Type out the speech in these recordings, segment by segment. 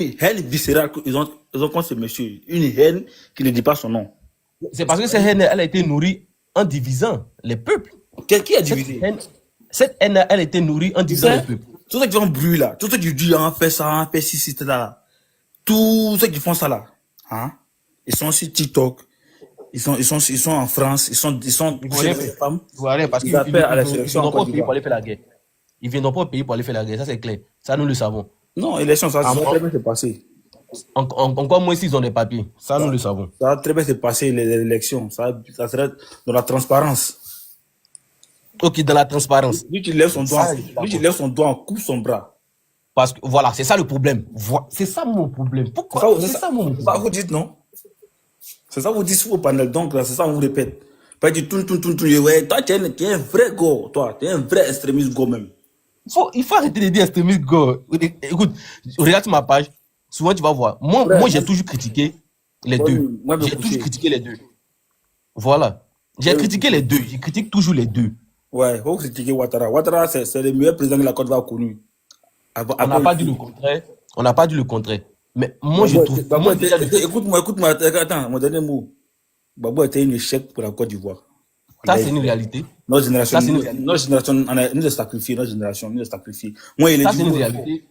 Une haine viscérale ils ont contre ce monsieur. Une haine qui ne dit pas son nom. C'est parce que cette haine, elle a été nourrie en divisant les peuples. Qui a divisé? Cette haine, elle a été nourrie en divisant les peuples. Tous ceux qui font bruit là, tous ceux qui disent on fait ça, on fait ci, là. Tous ceux qui font ça là, hein, ils sont sur TikTok, ils sont en France, ils sont Ivoiriens, les femmes. parce qu'ils Ils appellent à la ne sélection viendront en pas au Côte pays pour d'Ivoire. aller faire la guerre. Ils ne viendront pas au pays pour aller faire la guerre, ça c'est clair. Ça, nous le savons. Non, élection, ça va très bien se passer. Encore moins s'ils ont des papiers. Ça, nous le savons. Ça va très bien se passer, les élections. Ça sera dans la transparence. Ok, dans la transparence. Lui, tu lèves son doigt, on coupe son bras. Parce que voilà, c'est ça le problème. C'est ça mon problème. Pourquoi? C'est ça mon problème. Ça vous dites, non? C'est ça vous dites sur vos panels. Donc, là, c'est ça on vous répète. Pas du tout, ouais, toi, tu es un vrai go. Toi, tu es un vrai extrémiste go même. Il faut arrêter de dire extrémiste go. Écoute, regarde ma page. Souvent, tu vas voir. Moi j'ai toujours critiqué les deux. J'ai toujours critiqué les deux. Voilà. J'ai critiqué les deux. Je critique toujours les deux. Ouais, il faut critiquer Ouattara. Ouattara, c'est le meilleur président que la Côte d'Ivoire a connu. On n'a pas dit le contraire. On n'a pas dit le contraire. Mais moi, je trouve. Écoute-moi, attends, mon dernier mot. Babou était un échec pour la Côte d'Ivoire. Ça, c'est une réalité. Notre génération, on a nous de sacrifier, notre génération, nous de sacrifier. Moi, il est ça, c'est une réalité.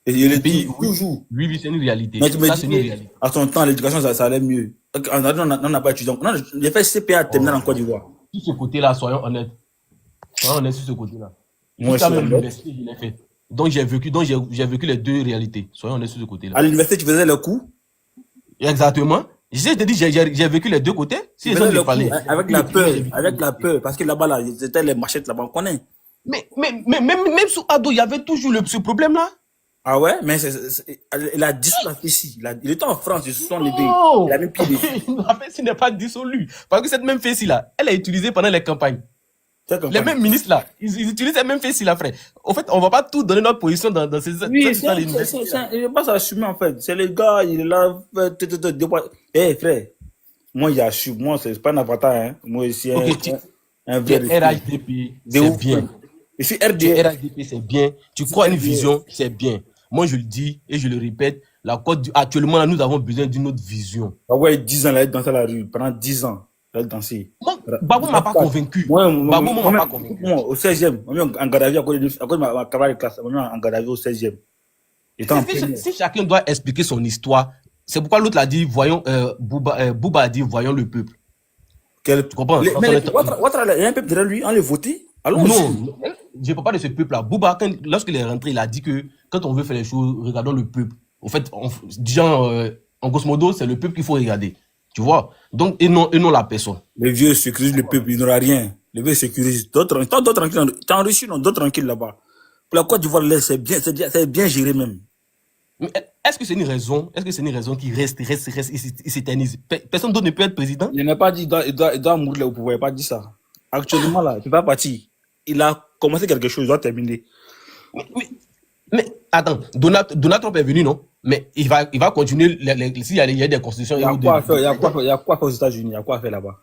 Et il est toujours. Oui, c'est une réalité. Ça, c'est une réalité. À son temps, l'éducation, ça allait mieux. On n'a pas étudié. J'ai fait CPA terminal en Côte d'Ivoire. Sur ce côté-là, soyons honnêtes. Soyons honnêtes sur ce côté-là. Moi, jusqu'à même l'université, je l'ai fait. Donc, j'ai vécu les deux réalités. Soyons honnêtes sur ce côté-là. À l'université, tu faisais le coup? Exactement. Je te dis, j'ai vécu les deux côtés. Si les gens parler. Avec la peur. Parce que là-bas, là, c'était les machettes là-bas, on connaît. Mais même sous Ado, il y avait toujours ce problème-là. Ah ouais? Mais il a dissous la fille. Il était en France, ils se sont levés. Il a même pied dessus. La fille n'est pas dissolu. Parce que cette même fille-là, elle est utilisée pendant les campagnes. Les mêmes ministres là, ils utilisent la même fille là, frère. Au fait, on va pas tout donner notre position dans ces. Oui, il va pas s'assumer en fait. C'est le gars, il est là. Eh frère, moi j'assume. Moi c'est pas un avatar, hein. Moi ici un vrai. RHDP, c'est bien. Je suis RDP. RHDP, c'est bien. Tu crois une vision, c'est bien. Moi je le dis et je le répète. Actuellement là, nous avons besoin d'une autre vision. Ah ouais, 10 ans, elle est dans la rue pendant 10 ans. Elle danser. Babou m'a pas convaincu. Babou m'a pas convaincu. Moi, au 16e, en Gadavi, à cause de ma camarade de classe, en Gadavi au 16e. Si chacun doit expliquer son histoire, c'est pourquoi l'autre l'a dit, voyons, Bouba a dit, voyons le peuple. Tu comprends? Mais Ouattara, il y a un peuple derrière lui, on le voté. Non, je ne parle pas de ce peuple-là. Bouba, lorsqu'il est rentré, il a dit que quand on veut faire les choses, regardons le peuple. Au fait, en grosso modo, c'est le peuple qu'il faut regarder. Tu vois? Donc, et non la personne. Les vieux sécurisent le peuple, il n'aura rien. Les vieux sécurisent. D'autres tranquilles. T'es en Russie, non? D'autres tranquilles là-bas. Pour la Côte d'Ivoire, c'est bien géré même. Mais est-ce que c'est une raison qui reste, il s'éternise? Personne d'autre ne peut être président? Il n'a pas dit, il doit mourir là au pouvoir, il n'a pas dit ça. Actuellement, là, il ne peut pas partir. Il a commencé quelque chose, il doit terminer. Mais attends, Donald Trump est venu, non? Mais il va continuer, s'il y a des constitutions. Il y a quoi faire aux États-Unis? Il y a quoi faire là-bas?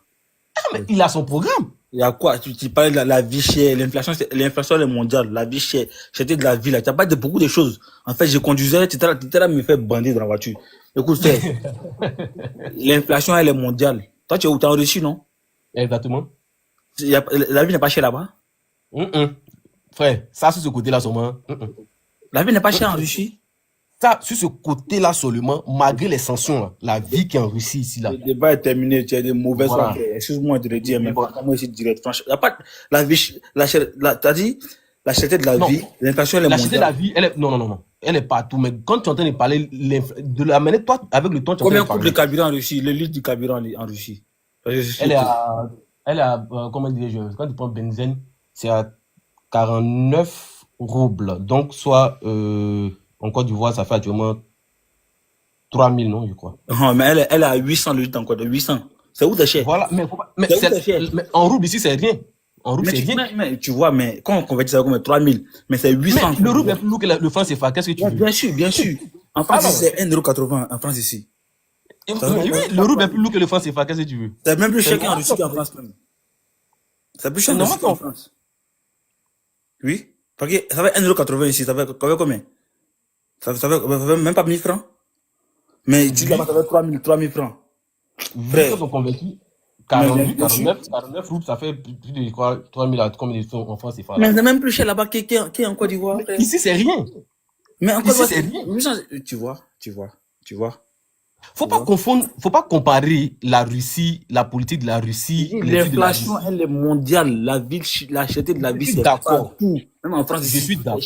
Ah, mais il a son programme. Il y a quoi? Tu parles de la vie chère, l'inflation est mondiale, la vie chère, c'était de la vie là. Tu as pas de beaucoup de choses. En fait, je conduisais, tu étais là me faire bander dans la voiture. Écoute, l'inflation, elle est mondiale. Toi, tu es en Russie, non? Exactement. La vie n'est pas chère là-bas? Frère, ça, sur ce côté-là, seulement. La vie n'est pas chère en Russie? Ça, sur ce côté-là seulement, malgré les sanctions, là, la vie qui est en Russie ici, là. Le débat est terminé, tu as des mauvaises voilà. Excuse-moi de le dire, mais moi ici direct. Il n'y a pas la vie, t'as dit, la cherté de la vie, l'inflation, elle est mondiale. La cherté de la vie, elle est, non. Elle est partout, mais quand tu es en train de parler de la manière, toi, avec le temps, tu combien coûte le carburant en Russie, le litre du carburant en Russie? Elle est à, comment dirais-je, quand tu prends benzène, c'est à 49 roubles. Donc, soit, en Côte d'Ivoire, ça fait actuellement 3000, non, je crois. Mais elle est à 800 le litre encore, de 800. C'est où de cher? Voilà, mais en rouble ici, c'est rien. En rouble, c'est rien. Mais tu vois, mais quand on convertit ça comme 3000, mais c'est 800. Mais le rouble est plus lourd que le franc CFA, qu'est-ce que tu veux? Bien sûr. En France, c'est 1,80 € en France ici. Oui, le rouble est plus lourd que le franc CFA, qu'est-ce que tu veux? C'est même plus cher qu'en Russie qu'en France même. C'est plus cher qu'en France. Oui. Parce que ça fait 1,80 € ici, ça fait combien? Ça fait même pas 1000 francs. Mais tu là-bas, ça fait 3000 francs. Frère. Ils sont convaincus. 49 roubles, ça fait plus de 3000 comme ils sont en France. Mais c'est même plus cher là-bas qu'en Côte d'Ivoire. Ici, c'est rien. Mais en Côte d'Ivoire, c'est rien. Tu vois. Faut pas confondre, faut pas comparer la Russie, la politique de la Russie. L'inflation, elle est mondiale. La cherté de la vie, c'est d'accord. Même en France, je suis d'accord.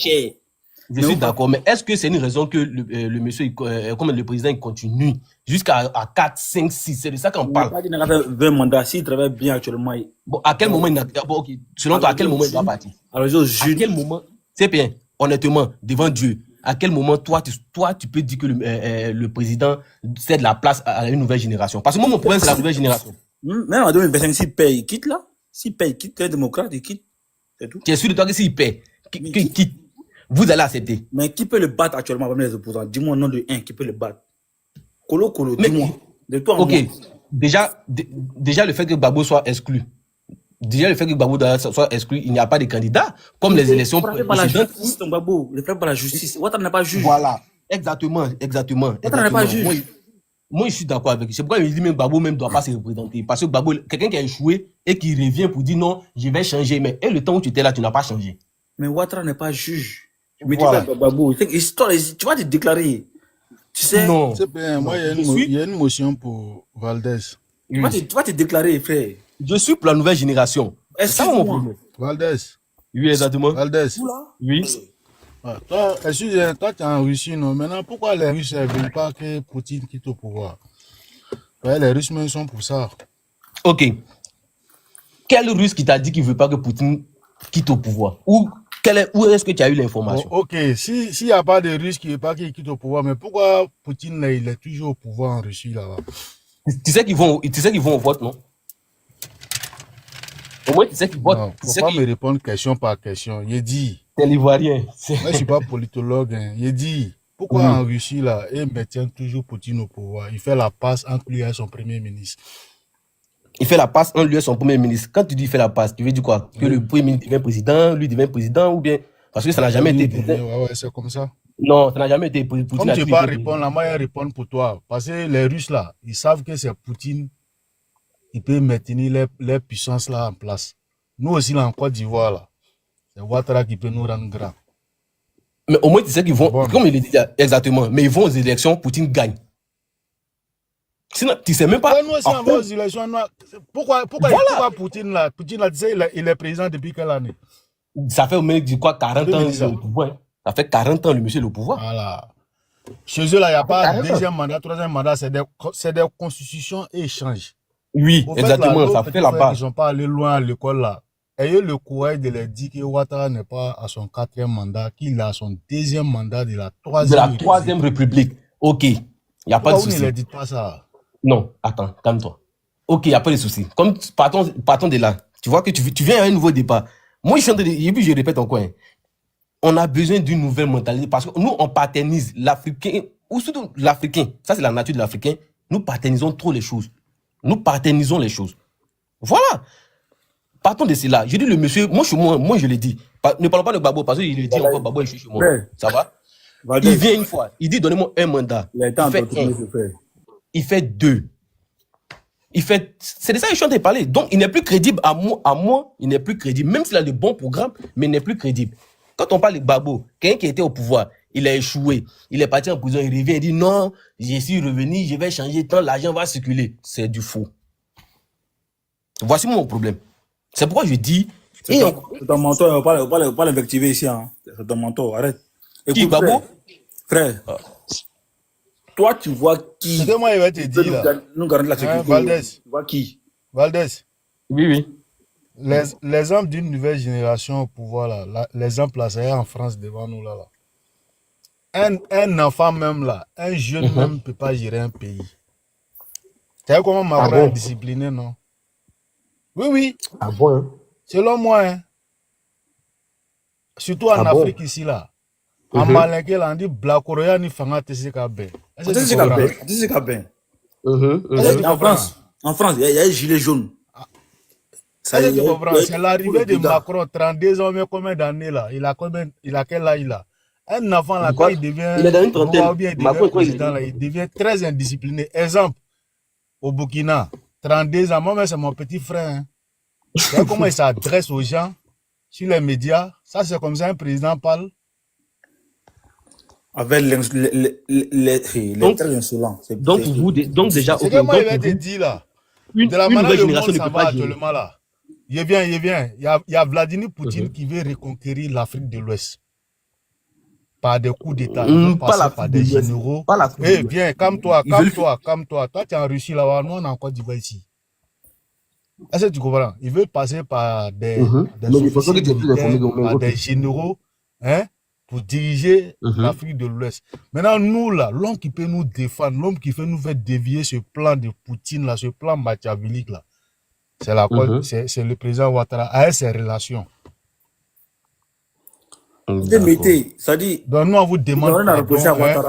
Je suis d'accord, mais est-ce que c'est une raison que le monsieur, comme le président, il continue jusqu'à 4, 5, 6? C'est de ça qu'on parle. Il n'a pas 20 mandats. S'il travaille bien actuellement. Bon, à quel moment il n'a pas. Ok, selon toi, à quel moment il va partir? Alors, à quel moment? C'est bien, honnêtement, devant Dieu. À quel moment, toi, tu peux dire que le président cède la place à une nouvelle génération? Parce que moi, mon problème, c'est la nouvelle génération. Même en 2025, s'il paye, il quitte là. S'il paye, il quitte. Les démocrates, il quitte. C'est tout. Tu es sûr de toi que s'il paye, qu'il quitte, vous allez accepter? Mais qui peut le battre actuellement parmi les opposants? Dis-moi un nom de un qui peut le battre. Colo, dis-moi. De toi, ok. Déjà, le fait que Gbagbo soit exclu. Déjà, le fait que Gbagbo soit exclu, il n'y a pas de candidat. Comme les élections précédentes. Il ne fait pas la justice. Ouattara n'est pas juge. Voilà. Exactement. Ouattara n'est pas juge. Moi, je suis d'accord avec lui. C'est pourquoi il dit même Gbagbo même doit pas se représenter. Parce que Gbagbo, quelqu'un qui a échoué et qui revient pour dire non, je vais changer. Mais le temps où tu étais là, tu n'as pas changé. Mais Ouattara n'est pas juge. Mais voilà. Tu vas te déclarer. Tu sais. Non. C'est bien. Moi, il y a une motion pour Valdez. Tu vas te déclarer, frère. Je suis pour la nouvelle génération. C'est ça mon problème. Valdez. Oui, exactement. Valdez. Oui. Toi, tu es en Russie, non? Maintenant, pourquoi les Russes ne veulent pas que Poutine quitte au pouvoir? Ouais, les Russes même sont pour ça. Ok. Quel Russe qui t'a dit qu'il ne veut pas que Poutine quitte au pouvoir? Où est-ce que tu as eu l'information? Ok, s'il n'y a pas de Russes qui ne veulent pas qu'il quitte au pouvoir, mais pourquoi Poutine il est toujours au pouvoir en Russie là-bas? Tu sais qu'ils vont au vote, non? Au moins, tu sais qu'ils votent. Non, faut pas me répondre question par question. Il dit. C'est l'Ivoirien. Moi, je ne suis pas politologue. Hein. Il dit. Pourquoi en Russie, là, il maintient toujours Poutine au pouvoir? Il fait la passe entre lui et son premier ministre. Il fait la passe entre lui et son premier ministre. Quand tu dis il fait la passe, tu veux dire quoi? Que le premier ministre devient président, lui devient président, ou bien? Parce que ça n'a jamais été. Ouais, c'est comme ça. Non, ça n'a jamais été. Poutine comme tu ne peux pas répondre, la moi, répondre pour toi. Parce que les Russes, là, ils savent que c'est Poutine qui peut maintenir les puissances là en place. Nous aussi, là, en Côte d'Ivoire, là, c'est Ouattara qui peut nous rendre grands. Mais au moins, tu sais qu'ils vont, comme il le dit exactement, mais ils vont aux élections, Poutine gagne. Sinon, tu sais même pas. Nous aussi, on va aux élections. Pourquoi Poutine, là, tu sais, il est président depuis quelle année? Ça fait au moins, 40 ans le pouvoir. Ça fait 40 ans, le monsieur, le pouvoir. Voilà. Chez eux, là, il n'y a pas deuxième mandat, troisième mandat, c'est des constitutions et échanges. Oui, exactement, ça fait la base. Ils ne sont pas allés loin à l'école, là. Ayez le courage de leur dire que Ouattara n'est pas à son 4e mandat, qu'il a son 2e mandat de la 3e République. Ok, il n'y a pas de souci. Vous ne dites pas ça. Non, attends, calme-toi. Ok, il n'y a pas de souci. Comme partons de là. Tu vois que tu viens à un nouveau débat. Moi, je répète encore. On a besoin d'une nouvelle mentalité parce que nous, on paternise l'Africain, ou surtout l'Africain. Ça, c'est la nature de l'Africain. Nous paternisons trop les choses. Nous paternisons les choses. Voilà. Partons de cela. Je dis le monsieur, moi je le dis. Ne parlons pas de Gbagbo parce qu'il le dit encore, Gbagbo est chez moi. Ça va? Il vient une fois, il dit donnez-moi un mandat. Il fait 2. C'est de ça que je suis en train de parler. Donc il n'est plus crédible à moi, il n'est plus crédible. Même s'il a de bons programmes, mais il n'est plus crédible. Quand on parle de Gbagbo, quelqu'un qui était au pouvoir, il a échoué, il est parti en prison, il revient, il dit non, je suis revenu, je vais changer tant, l'argent va circuler. C'est du faux. Voici mon problème. C'est pourquoi je dis. C'est ton mentor, on va pas l'invectiver ici. Hein. C'est ton mentor, arrête. Écoute, Gbagbo? Frère, toi, tu vois qui. C'est que moi, il va te dire là. Nous garantir la sécurité. Valdez. Tu vois qui? Valdez. Oui. L'exemple d'une nouvelle génération au pouvoir, là, l'exemple là, c'est en France devant nous là. Un enfant même là, un jeune même ne peut pas gérer un pays. Tu sais comment Macron est discipliné, non? Oui. Ah bon, hein? Selon moi, hein. Surtout en Afrique ici là. En Malinke là, on dit Blakoroya ni Fanga TCKB. TCKB. En France, il y a un gilet jaune. C'est l'arrivée de Macron, 32 ans, mais combien d'années là? Il a quel âge là? Un enfant, là, quand il devient Il est dans une roi trentaine. ou bien il devient Macron, président, là, il devient très indiscipliné. Exemple, au Burkina, 32 ans, moi-même, c'est mon petit frère. Hein. Tu vois comment il s'adresse aux gens sur les médias. Ça, c'est comme ça un président parle. Avec les très insolents. Donc, pour vous, donc déjà, c'est que moi, il va te dire là. De la manière dont le monde s'en va actuellement là. Il vient. Il y a Vladimir Poutine qui veut reconquérir l'Afrique de l'Ouest. Par des coups d'État. Il veut passer par des généraux. Eh, viens, calme-toi. Toi, tu es en Russie là-bas. Nous, on est en Côte d'Ivoire ici. Est-ce que tu comprends? Il veut passer par des officiers militaires, par des généraux, hein, pour diriger l'Afrique de l'Ouest. Maintenant, nous, là, l'homme qui peut nous défendre, l'homme qui peut nous faire dévier ce plan de Poutine, là, ce plan machiavélique, là, c'est le président Ouattara avec ses relations. Ça dit, donc, nous, on vous demande pardon,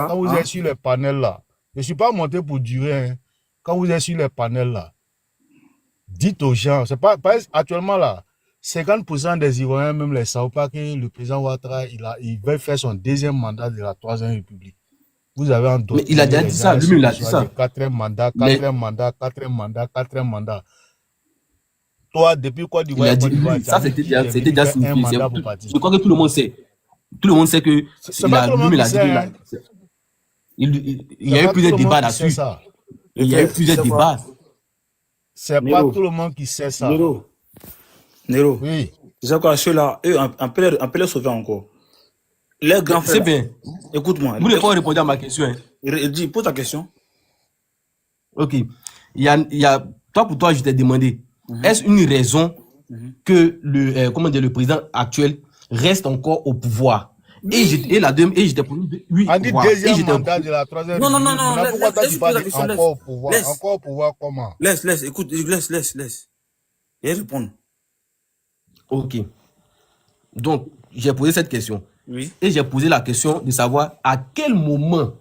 quand vous êtes sur les panels, là. Je ne suis pas monté pour durer. Hein. Quand vous êtes sur les panels, là, dites aux gens, c'est pas actuellement, là, 50% des Ivoiriens, même les savent pas que le président Ouattara, il veut faire son deuxième mandat de la 3e République. Vous avez un dossier. Mais il a déjà dit ça, lui, il a dit ça. 4e mandat. Toi, depuis quoi il a dit, ça c'était déjà signifié. Je crois que tout le monde sait. Tout le monde sait que lui, il a dit il y a eu plusieurs débats là-dessus. Il y a eu plusieurs débats. C'est pas tout le monde qui sait ça. Nero. Oui. C'est ça quoi, ceux-là, eux, on peut les sauver encore. Les grands frères. C'est bien. Écoute-moi. Vous n'avez pas répondu à ma question. Hein. Il dit, pose ta question. Ok. Il y a, pour toi, je t'ai demandé, est-ce une raison que le président actuel reste encore au pouvoir? Et j'étais pour lui, oui. On dit deuxième mandat de la 3e. Non. Pourquoi toi tu parles encore au pouvoir? Encore au pouvoir comment? Écoute, laisse. Et répondre. Ok. Donc, j'ai posé cette question. Oui. Et j'ai posé la question de savoir à quel moment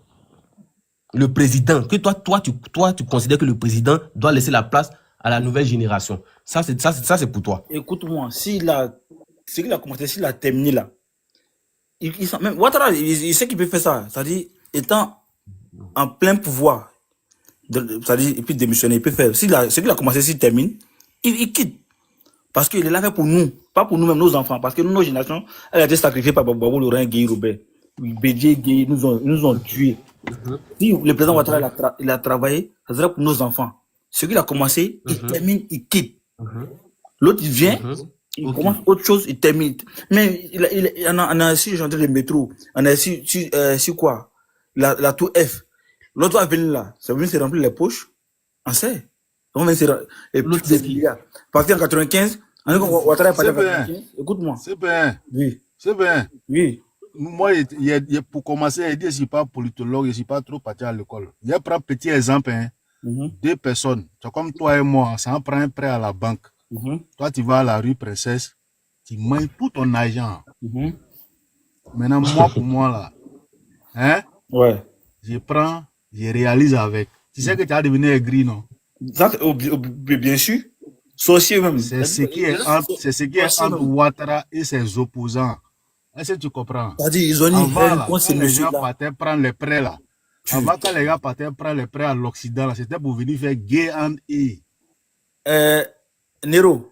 le président, que toi tu considères que le président doit laisser la place à la nouvelle génération. Ça, c'est pour toi. Écoute-moi, s'il a commencé, s'il a terminé là, même Ouattara, il sait qu'il peut faire ça. C'est-à-dire, étant en plein pouvoir, c'est-à-dire, et puis démissionner, il peut faire. Ce qu'il a commencé, s'il termine, il quitte. Parce qu'il est là pour nous, pas pour nous-mêmes, nos enfants. Parce que nos générations, elle a été sacrifiée par Babou, Laurent, Guy, Robert. Bédier, Guy, nous ont tués. Si le président Ouattara il a travaillé, ça sera pour nos enfants. Ce qu'il a commencé, il termine, il quitte. L'autre, il vient, il commence autre chose, il termine. Mais on a su gentil le métro, on a su quoi? La tour F. L'autre va venir là, ça va venir se remplir les poches, on sait. Et puis des milliards. Parti en 95, Ouattara est parti en 95. Écoute-moi. C'est bien. Oui. C'est bien. Oui. Moi, pour commencer, je ne suis pas politologue, je ne suis pas trop parti à l'école. Je prends un petit exemple. Hein. 2 personnes, c'est comme toi et moi, ça en prend un prêt à la banque. Toi, tu vas à la rue Princesse, tu manges tout ton argent. Maintenant, moi, pour moi, là, hein, ouais. je prends, je réalise avec. Tu sais que tu as devenu aigri, non? Ça, bien sûr. Sorcier même. C'est ce qui est entre Ouattara et ses opposants. Est-ce que tu comprends? C'est-à-dire, ils ont dit, quand les gens partaient prendre les prêts là. Avant, quand les gars partaient prendre les prêts à l'Occident, là, c'était pour venir faire G&E. Nero.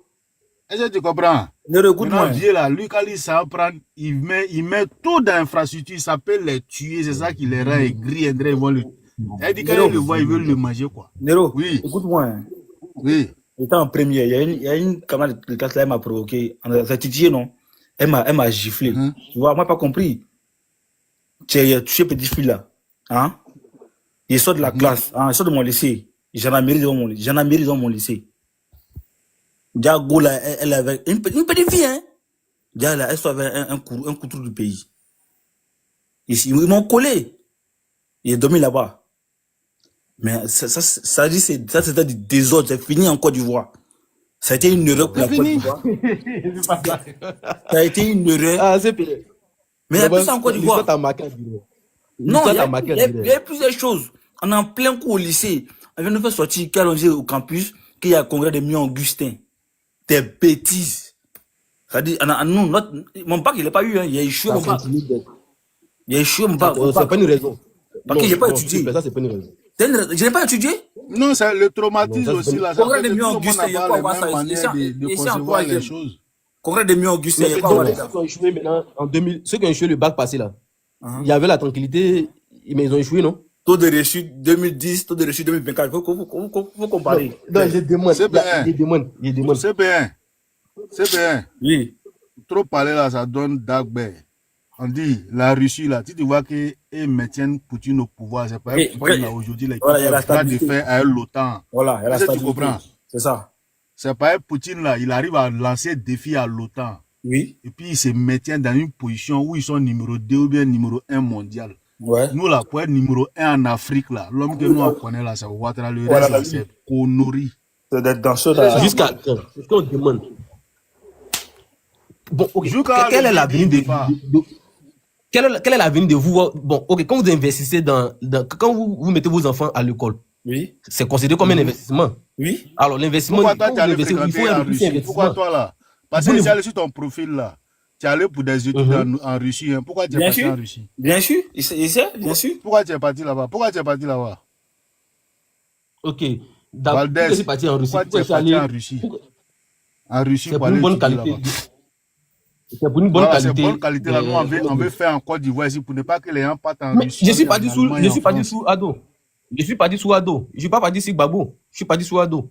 Est-ce que tu comprends? Nero, écoute-moi. Là, lui, quand il s'en prend, il met tout dans l'infrastructure, ça peut les tuer, c'est ça qui les rend aigris, ils vont le. Elle dit quand il le voit, il veut le manger, quoi. Nero, oui. Écoute-moi. Oui. Étant en première, il y a une camarade de classe là, elle m'a provoqué. Ça titillé, non? Elle m'a giflé. Tu vois, moi, pas compris. Tu as touché petit fille là. Hein? Il sort de la classe. Hein? Il sort de mon lycée. Gendarmerie dans mon lycée. Diago là, elle avait une petite fille, hein? Diago là, elle avait un couteau du pays. Ils m'ont collé. Il est dormi là-bas. Mais ça dit, c'était du désordre. C'est fini en Côte d'Ivoire. Ça a été une erreur pour la Côte d'Ivoire. Ça a été une erreur. Ah, c'est pire. Mais il y a plus ça en Côte d'Ivoire. Non, il y a plusieurs choses. On est en plein coup au lycée. On vient de faire sortir Calongé au campus qu'il y a un congrès de Mion Augustin. Des bêtises. C'est-à-dire, mon bac, il n'a pas eu. Hein. Il a échoué mon bac. Il a échoué, mon D'accord, c'est pas une raison. Parce que j'ai pas Non, étudié. ça, c'est pas une raison. Je n'ai pas étudié. Non, c'est le traumatisme Non, ça, aussi. Là, Congrès ça fait des que mieux tout le monde Augustin, il y a n'a quoi pas voir les ça? mêmes manières de concevoir les choses. Congrès des mieux Augustin, il y a Mais quoi donc, voir ceux ça? qui ont échoué maintenant en 2000, ceux qui ont échoué le bac passé là, Uh-huh. il y avait la tranquillité, mais ils ont échoué, non? Taux de réussite 2010, taux de réussite 2024. Faut comparer. Non, je demande. C'est bien. Il demande. C'est bien. C'est bien. Oui. Trop parler là, ça donne dark bear. On dit, la Russie là, tu vois qu'ils maintiennent Poutine au pouvoir. C'est pas Poutine là aujourd'hui, là, Voilà, il y a la qui va de stabilité. faire avec l'OTAN. Voilà, il y a la Est-ce que tu stabilité. comprends? C'est ça. C'est pas Poutine là, il arrive à lancer défi à l'OTAN. Oui. Et puis il se maintient dans une position où ils sont numéro 2 ou bien numéro 1 mondial. Ouais. Nous là, pour être numéro 1 en Afrique là, l'homme que nous on connaît là, c'est Ouattara. Le Voilà, reste là, oui. c'est Connery. C'est d'être dans ce là. Jusqu'à quand? C'est ce qu'on demande. Bon, ok. Jusqu'à Quel est le l'avenir départ. quel est l'avenir de vous? Bon, ok, quand vous investissez quand vous mettez vos enfants à l'école, Oui. c'est considéré comme un investissement. Oui. Alors, l'investissement, Pourquoi toi quand tu vous allais investissez, il faut fréquenter un en peu plus Russie? d'investissement. Pourquoi toi là? Parce Vous que ne- tu allé sur ton profil là. Tu es allé pour des études en Russie. Hein. Pourquoi tu es Bien parti sûr. en Russie? Bien sûr. Il sait, bien sûr. Pourquoi tu es parti là-bas? Pourquoi tu es parti là-bas? Ok. Pourquoi Valdez, je suis parti en Russie? pourquoi tu Pourquoi es je suis parti allé? en Russie? En Russie C'est pour pour aller une bonne étudier qualité. là-bas. C'est pour une bonne Voilà, c'est qualité. bonne qualité là. Nous, on veut faire en Côte d'Ivoire ici pour ne pas que les gens partent en Mais Russie. je suis en parti sous, Allemagne, je en suis parti France. sous Ado. Je suis parti sous Ado. Je suis pas parti sous Gbagbo. Je suis parti sous Ado.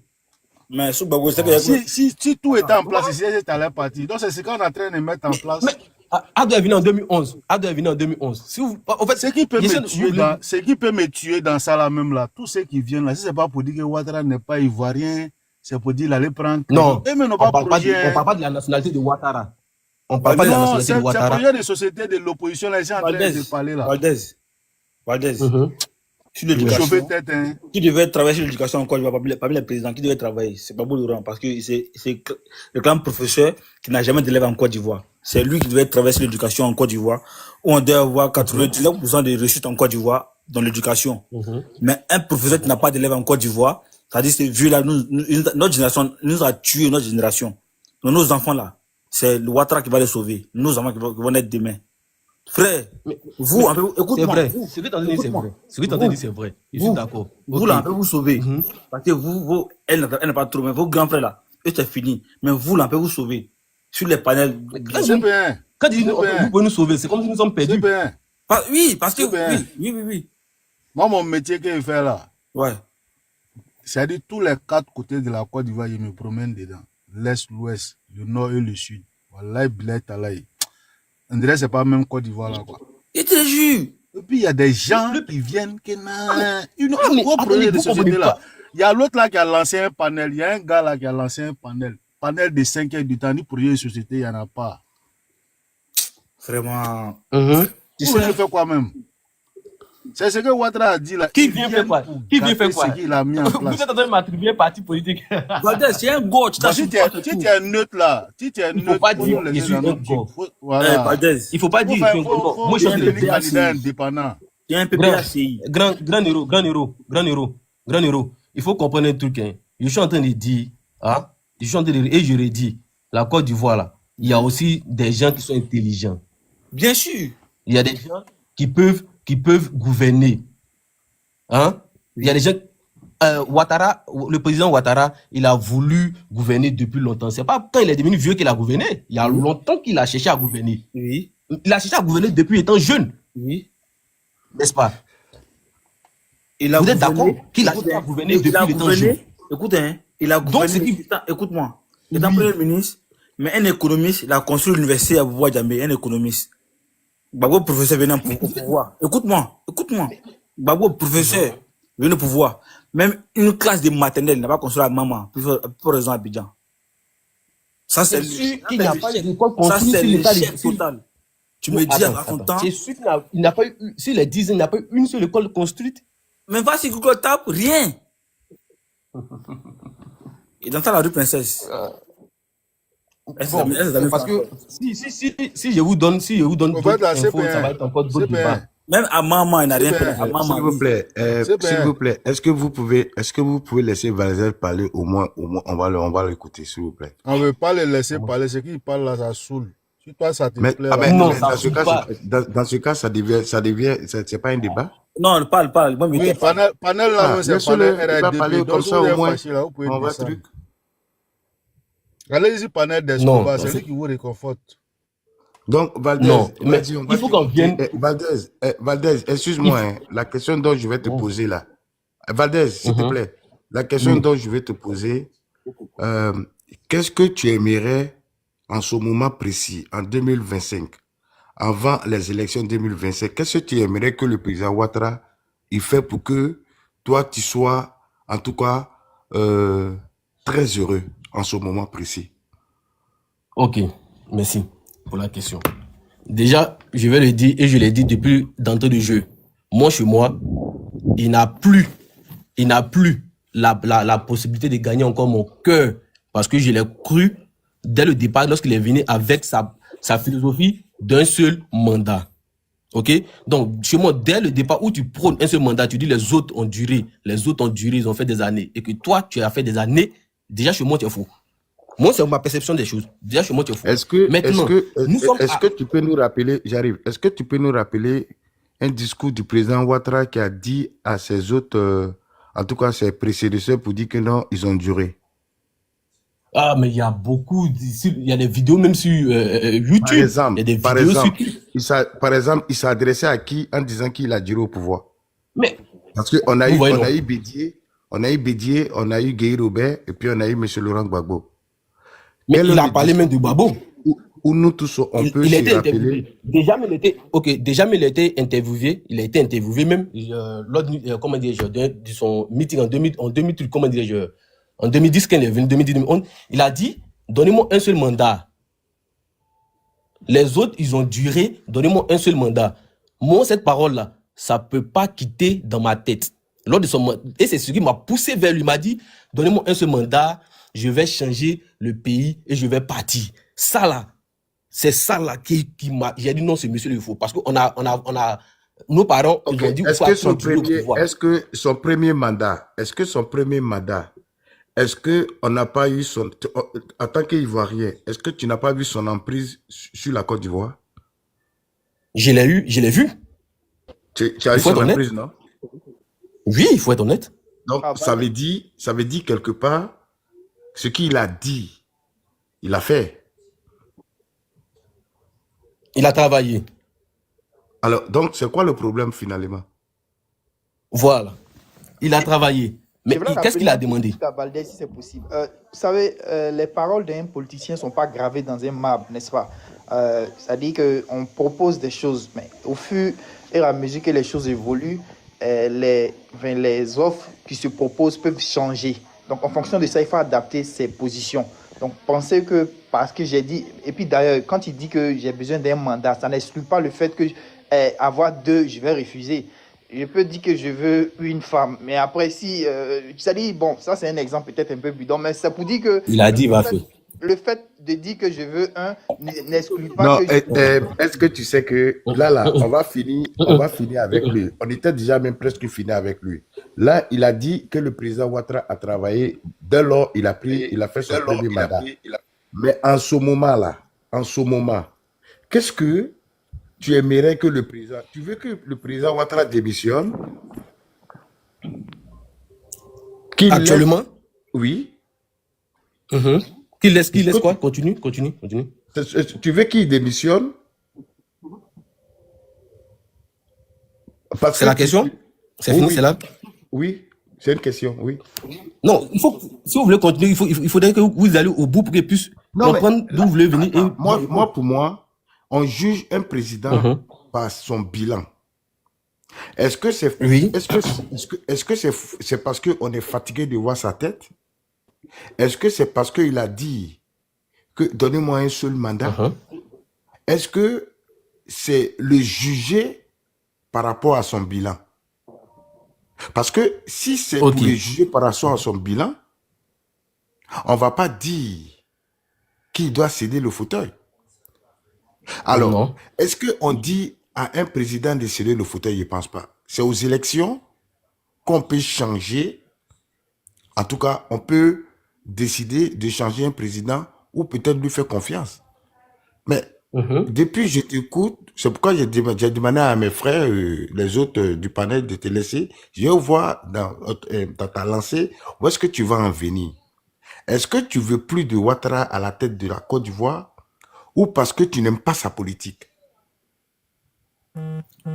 Mais sous Bagou, c'est que Si tout était en place ici, tu allais partir. Donc, c'est ce qu'on est en train de mettre en place. Mais Ado est venu en 2011. Ado est venu en 2011. Si vous, en fait, Ce qui peut j'essaie me de- tuer vous- dans, ce qui peut me tuer dans ça là même là, tous ceux qui viennent là, si c'est pas pour dire que Ouattara n'est pas ivoirien, c'est pour dire d'aller prendre. Non, Eux, mais n'ont on pas parle pas de, projet. on parle pas de la nationalité de Ouattara. On parle pas de la Non, nationalité c'est de un Ouattara. projet de société de l'opposition là, ils sont en train de parler là. Valdez. Mhm. Sur Chauffer l'éducation. tête, hein. Qui devait travailler sur l'éducation en Côte d'Ivoire, parmi les présidents, qui devait travailler, c'est Babou Laurent, parce que c'est le grand professeur qui n'a jamais d'élèves en Côte d'Ivoire. C'est lui qui devait travailler sur l'éducation en Côte d'Ivoire, où on doit avoir 99% de réussite en Côte d'Ivoire dans l'éducation. Mais un professeur qui n'a pas d'élèves en Côte d'Ivoire, c'est-à-dire ces vieux-là, notre génération nous a tué notre génération. Donc, nos enfants là, c'est le Ouattara qui va les sauver. Nos enfants qui vont naître demain. Frère, vous, un peu, C'est écoute-moi. vrai. vous, Ce que tu as dit, c'est écoute-moi. vrai. Ce que tu as dit, c'est vrai. Je suis d'accord. Vous Ok. là, on peut vous sauver. Parce que vous, elle n'a pas trop, mais vos grands frères là, eux c'est fini. Mais vous là, on peut vous sauver. Sur les panels. C'est bien. Quand tu dis C'est bien. vous pouvez nous sauver, c'est comme si nous sommes C'est perdus. bien. Oui, parce que C'est bien. oui. Moi, mon métier que je fais là, Ouais. c'est-à-dire tous les 4 côtés de la Côte d'Ivoire, je me promène dedans. L'Est, l'Ouest, le Nord et le Sud. Voilà, Bilay, Talaï. On dirait que c'est pas même Côte d'Ivoire là, quoi. Et te jure. Et puis, il y a des gens qui viennent, qui n'ont mais gros attendez, projet de vous société comprenez là. pas. Il y a l'autre là qui a lancé un panel. Il y a un gars là qui a lancé un panel. Panel de 5 heures du temps. Ni projet de société, il n'y en a pas. Vraiment. Tu sais, je fais quoi même? C'est ce que Ouattara a dit là. Qui Ils vient viennent faire quoi? pour Qui vient gâter faire quoi? ce qu'il a mis en Vous place. êtes en train de m'attribuer un parti politique. Valdez, c'est un gauche. Bah, si tu es neutre là, si tu es Il faut neutre, pas faut dire nous je laisser suis dans un notre gars. truc. Voilà. Valdez. Il faut pas dire je suis un gars. Non, moi je suis un un candidat indépendant. Il y a un grand, PPACI. grand héros. Il faut comprendre un truc. Hein. Je suis en train de dire, je suis en train de dire, et je redis, la Côte d'Ivoire là, il y a aussi des gens qui sont intelligents. Bien sûr. Il y a des gens qui peuvent gouverner. Hein? Il y a des gens. Ouattara, le président Ouattara, il a voulu gouverner depuis longtemps. C'est pas quand il est devenu vieux qu'il a gouverné. Il y a longtemps qu'il a cherché à gouverner. Oui. Il a cherché à gouverner depuis étant jeune. Oui. N'est-ce pas? Il a Vous êtes gouverné. d'accord qu'il a Écoute, à gouverner il depuis a le temps gouverné. jeune. Écoute, hein, il a Donc, gouverné. ce qui- Écoute-moi. Étant premier ministre, mais un économiste, il a construit l'université à Boubou Djamé, un économiste. Gbagbo, professeur, venait au pouvoir. Écoute-moi. Gbagbo, professeur, venait au pouvoir. Même une classe de maternelle, il n'a pas construit à maman, pour raison à Abidjan. Ça, c'est sûr qu'il n'y a pas d'école ça, construite c'est sur l'état l'échec de... total. Tu me dis à ton temps. C'est sûr qu'il n'a pas eu, sur les 10 ans, il n'a pas eu une seule école construite. Mais va sur Google Tape, rien. Et dans la rue Princesse. Bon, parce que si je vous donne, En fait, là, d'autres c'est infos, ça va bien. être encore d'autres C'est débats. bien. Même à maman, il n'a rien C'est fait. bien. À maman, S'il vous plaît, C'est s'il bien. vous plaît, est-ce que vous pouvez laisser Valzel parler au moins, on va l'écouter, s'il vous plaît. On ne veut pas les laisser parler. Ce qu'ils parlent là, ça saoule. Si toi, ça te Mais, plaît, ah là, ben, Non, mais ça dans ce fout cas, pas. dans ce cas, c'est pas un débat. Non, parle. Moi, oui, panel là, Ah, même, c'est panel laisse-le, il va RADP. parler Donc, comme si ça vous au êtes moins, fâché là, vous pouvez on va descendre. truc. Allez-y, panel Non, d'Escobar, c'est lui qui vous réconforte. Donc, Valdez, non. Mais vas-y, on va il faut qu'on t'écouter. vienne. Valdez, Il excuse-moi, faut- hein, la question dont je vais te poser là. Valdez, s'il te Mhm. plaît, la question Oui. dont je vais te poser, euh, qu'est-ce que tu aimerais en ce moment précis, en 2025, avant les élections 2025, qu'est-ce que tu aimerais que le président Ouattara il fait pour que toi, tu sois, en tout cas, très heureux en ce moment précis? Ok, merci pour la question. Déjà, je vais le dire et je l'ai dit depuis d'entrée de jeu. Moi, chez moi, il n'a plus, il n'a plus la possibilité de gagner encore mon cœur parce que je l'ai cru dès le départ lorsqu'il est venu avec sa philosophie d'un seul mandat. Ok? Donc, chez moi, dès le départ où tu prônes un seul mandat, tu dis les autres ont duré, ils ont fait des années et que toi, tu as fait des années, déjà chez moi, tu es fou. Moi, c'est ma perception des choses. Déjà, chez moi, tu es fou. Maintenant, nous sommes Est-ce à... que tu peux nous rappeler, j'arrive, est-ce que tu peux nous rappeler un discours du président Ouattara qui a dit à ses autres, en tout cas ses prédécesseurs, pour dire que non, ils ont duré? Ah, mais il y a beaucoup, il y a des vidéos même sur Par YouTube. Il y a exemple, des par vidéos sur... exemple, il s'est adressé à qui en disant qu'il a duré au pouvoir? Mais, Parce qu'on a vous eu, voyez, on non. a eu Bédier, on a eu Guy Robert, et puis on a eu M. Laurent Gbagbo. Mais Quel est il a le parlé même de discours Babo. où nous tous, on peut Il a se été rappeler? interviewé. Déjà, mais il était, ok, déjà, mais il a été interviewé. Il a été interviewé même, lors, comment dire, de son meeting en 2000, comment dire, en 2010, quand il est venu, 2010-2011, il a dit, donnez-moi un seul mandat. Les autres, ils ont duré, donnez-moi un seul mandat. Moi, cette parole-là, ça ne peut pas quitter dans ma tête. Lors de son, et c'est ce qui m'a poussé vers lui, il m'a dit, donnez-moi un seul mandat, je vais changer le pays et je vais partir. Ça là, c'est ça là qui m'a, j'ai dit non, ce monsieur il faut. Parce que nos parents, Ok. ils ont dit, il Est-ce faut que absolument durer au pouvoir. son premier mandat, est-ce que on n'a pas eu son, en tant qu'Ivoirien, est-ce que tu n'as pas vu son emprise sur la Côte d'Ivoire? Je l'ai vu. Tu as Il eu faut être son honnête. emprise, non? Oui, il faut être honnête. Donc, ça veut dire quelque part, ce qu'il a dit, il a fait. Il a travaillé. Alors, donc, c'est quoi le problème finalement? Voilà. Il a travaillé. Mais Je voulais qu'est-ce qu'il rappeler a un petit demandé? truc à Valdez, si c'est possible. Vous savez, les paroles d'un politicien ne sont pas gravées dans un marbre, n'est-ce pas? C'est-à-dire qu'on propose des choses, mais au fur et à mesure que les choses évoluent, les offres qui se proposent peuvent changer. Donc, en fonction de ça, il faut adapter ses positions. Donc, pensez que parce que j'ai dit... Et puis d'ailleurs, quand il dit que j'ai besoin d'un mandat, ça n'exclut pas le fait que avoir deux, je vais refuser. Je peux dire que je veux une femme, mais après, si... ça dit, bon, ça c'est un exemple peut-être un peu bidon, mais c'est pour dire que Il a dit, il va faire. le fait de dire que je veux un n'exclut pas Non, que... est-ce que tu sais que là, on va finir avec lui. On était déjà même presque fini avec lui. Là, il a dit que le président Ouattara a travaillé. Dès lors, il a fait son premier mandat. Mais en ce moment, qu'est-ce que tu aimerais que le président... Tu veux que le président Ouattara démissionne? Actuellement? Oui. Qu'il laisse quoi? Continue. Tu veux qu'il démissionne? C'est la question? C'est fini, oui. c'est là? Oui, c'est une question, oui. Non, si vous voulez continuer, il faudrait que vous allez au bout pour qu'il puisse comprendre d'où vous voulez venir. Pour moi, on juge un président par son bilan. Est-ce que c'est c'est parce qu'on est fatigué de voir sa tête? Est-ce que c'est parce qu'il a dit que donnez-moi un seul mandat? Est-ce que c'est le juger par rapport à son bilan? Parce que si c'est pour le juger par rapport à son bilan, on ne va pas dire qu'il doit céder le fauteuil. Alors, est-ce qu'on dit à un président de céder le fauteuil? Je ne pense pas. C'est aux élections qu'on peut changer. En tout cas, on peut décider de changer un président ou peut-être lui faire confiance. Mais Depuis, je t'écoute. C'est pourquoi j'ai demandé à mes frères, les autres du panel, de te laisser. Je vois dans ta lancée où est-ce que tu vas en venir. Est-ce que tu veux plus de Ouattara à la tête de la Côte d'Ivoire ou parce que tu n'aimes pas sa politique?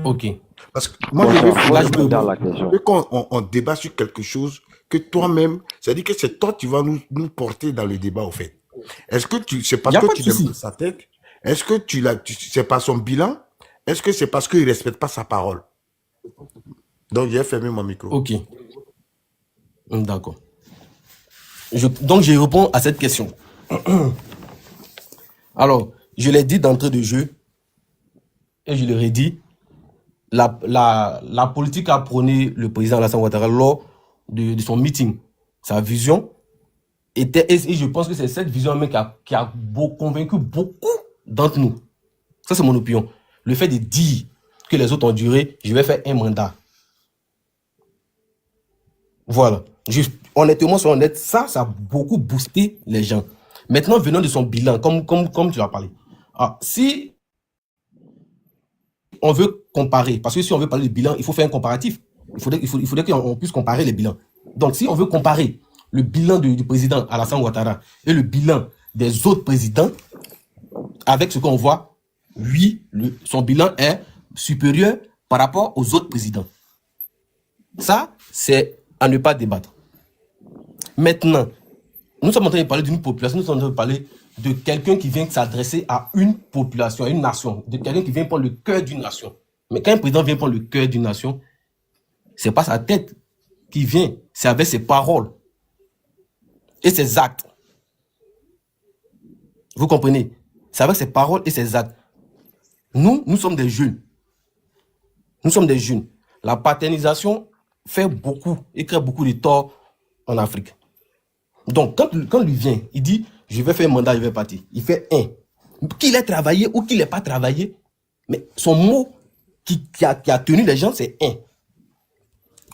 Ok. Parce que moi, je veux qu'on débat sur quelque chose que toi-même, c'est-à-dire que c'est toi qui vas nous porter dans le débat, au fait. Est-ce que c'est parce que tu n'aimes pas sa tête? Est-ce que c'est pas son bilan? Est-ce que c'est parce qu'il ne respecte pas sa parole? Donc, j'ai fermé mon micro. Ok. D'accord. Donc, je réponds à cette question. Alors, je l'ai dit d'entrée de jeu et je le redis. La politique a prôné le président Alassane Ouattara lors de son meeting. Sa vision était, et je pense que c'est cette vision même qui a convaincu beaucoup d'entre nous. Ça, c'est mon opinion. Le fait de dire que les autres ont duré, je vais faire un mandat. Voilà. Honnêtement, soyons honnêtes, ça a beaucoup boosté les gens. Maintenant, venons de son bilan, comme tu as parlé. Si on veut comparer, parce que si on veut parler de bilan, il faut faire un comparatif. Il faudrait qu'on puisse comparer les bilans. Donc, si on veut comparer le bilan du président Alassane Ouattara et le bilan des autres présidents, avec ce qu'on voit, oui, son bilan est supérieur par rapport aux autres présidents. Ça, c'est à ne pas débattre. Maintenant, nous sommes en train de parler d'une population, nous sommes en train de parler de quelqu'un qui vient s'adresser à une population, à une nation, de quelqu'un qui vient prendre le cœur d'une nation. Mais quand un président vient prendre le cœur d'une nation, c'est pas sa tête qui vient, c'est avec ses paroles et ses actes. Vous comprenez? C'est avec ses paroles et ses actes. Nous sommes des jeunes. Nous sommes des jeunes. La paternisation fait beaucoup et crée beaucoup de torts en Afrique. Donc, quand lui vient, il dit, je vais faire un mandat, je vais partir. Il fait un. Qu'il ait travaillé ou qu'il n'ait pas travaillé, mais son mot qui a tenu les gens, c'est un.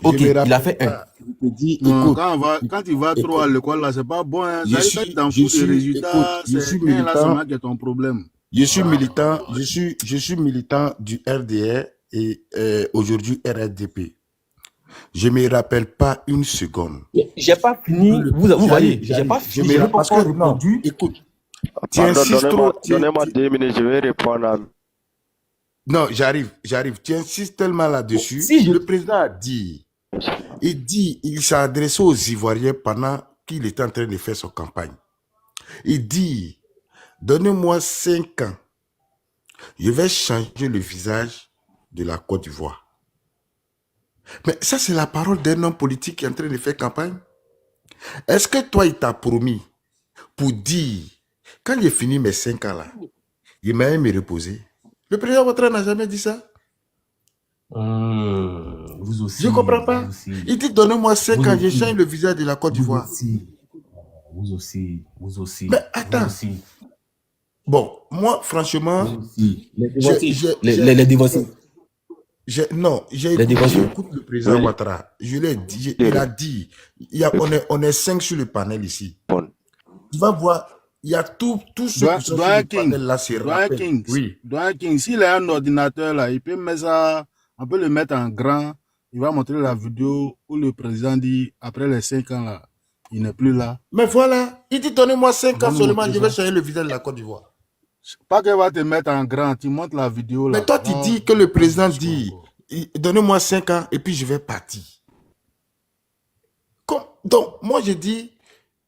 Ok, il a fait un. Je te dis, écoute, quand tu vas trop à l'école, là, c'est pas bon. Hein. Je suis militant. Là, c'est ton problème. Je suis militant du RDR et aujourd'hui RSDP. Je ne me rappelle pas une seconde. J'ai pas fini. Vous voyez, j'ai pas fini. Je parce que non, écoute. Donnez-moi 2 minutes, je vais répondre à... Non, j'arrive. Tu insistes tellement là-dessus. Le président a dit, il s'est adressé aux Ivoiriens pendant qu'il était en train de faire sa campagne. Il dit, donnez-moi 5 ans. Je vais changer le visage de la Côte d'Ivoire. Mais ça, c'est la parole d'un homme politique qui est en train de faire campagne. Est-ce que toi, il t'a promis pour dire, quand j'ai fini mes 5 ans là, il m'a me reposer? Le président Ouattara n'a jamais dit ça. Vous aussi. Je ne comprends pas. Il dit, donnez-moi 5 ans, je change le visage de la Côte d'Ivoire. Vous aussi. Mais attends. Bon, moi, franchement, les dévancés. J'écoute le président Ouattara. Je l'ai dit, il a dit, on est 5 sur le panel ici. Tu vas voir, il y a tous ceux qui sont sur le panel là, c'est rappel. Oui. King, s'il a un ordinateur là, il peut mettre ça, on peut le mettre en grand. Il va montrer la vidéo où le président dit, après les 5 ans là, il n'est plus là. Mais voilà, il dit, donnez-moi 5 ans seulement, je vais changer le visage de la Côte d'Ivoire. Pas qu'elle va te mettre en grand, tu montres la vidéo là. Mais toi, tu dis que le président dit, donnez-moi 5 ans et puis je vais partir. Donc, moi je dis,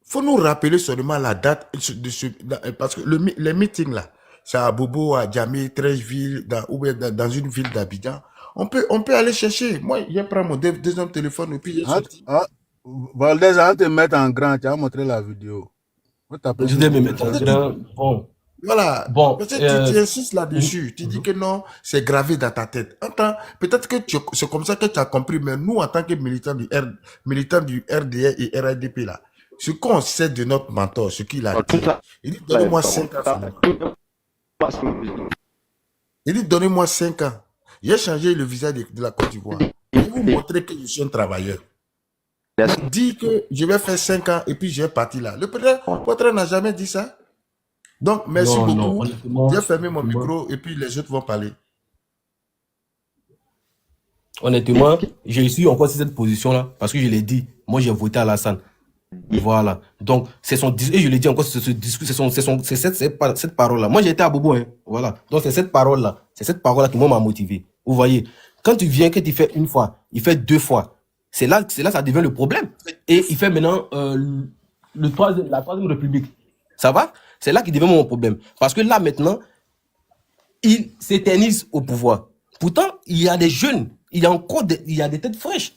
faut nous rappeler seulement la date parce que les meetings là, c'est à Bobo, à Djamé, Trècheville, dans une ville d'Abidjan. On peut aller chercher. Moi, je prends mon deuxième téléphone et puis je sorti. Valdez, va te mettre en grand, tu vas montrer la vidéo. Je vais me mettre en grand. Bon. Voilà. Bon, tu insistes là-dessus. Tu dis que non, c'est gravé dans ta tête. Attends, peut-être que c'est comme ça que tu as compris, mais nous, en tant que militants du RDR et RADP, là, ce qu'on sait de notre mentor, ce qu'il a dit, il dit donnez-moi 5 ans. Il dit donnez-moi 5 ans. J'ai changé le visage de la Côte d'Ivoire. Je vais vous montrer que je suis un travailleur. Il dit que je vais faire 5 ans et puis je vais partir là. Le président Ouattara n'a jamais dit ça. Donc, merci Non, beaucoup. honnêtement, J'ai fermé mon micro et puis les autres vont parler. honnêtement, je suis encore sur cette position-là parce que je l'ai dit, moi j'ai voté Alassane. Voilà. Donc, c'est son discours, et je l'ai dit encore, c'est ce discours, c'est cette parole-là. Moi, j'étais à Bobo, hein. Voilà. Donc, c'est cette parole-là qui moi m'a motivé. Vous voyez, quand tu viens, que tu fais une fois, il fait 2 fois, c'est là, ça devient le problème. Et il fait maintenant la troisième République. Ça va? C'est là qu'il devient mon problème. Parce que là, maintenant, il s'éternise au pouvoir. Pourtant, il y a des jeunes, il y a des têtes fraîches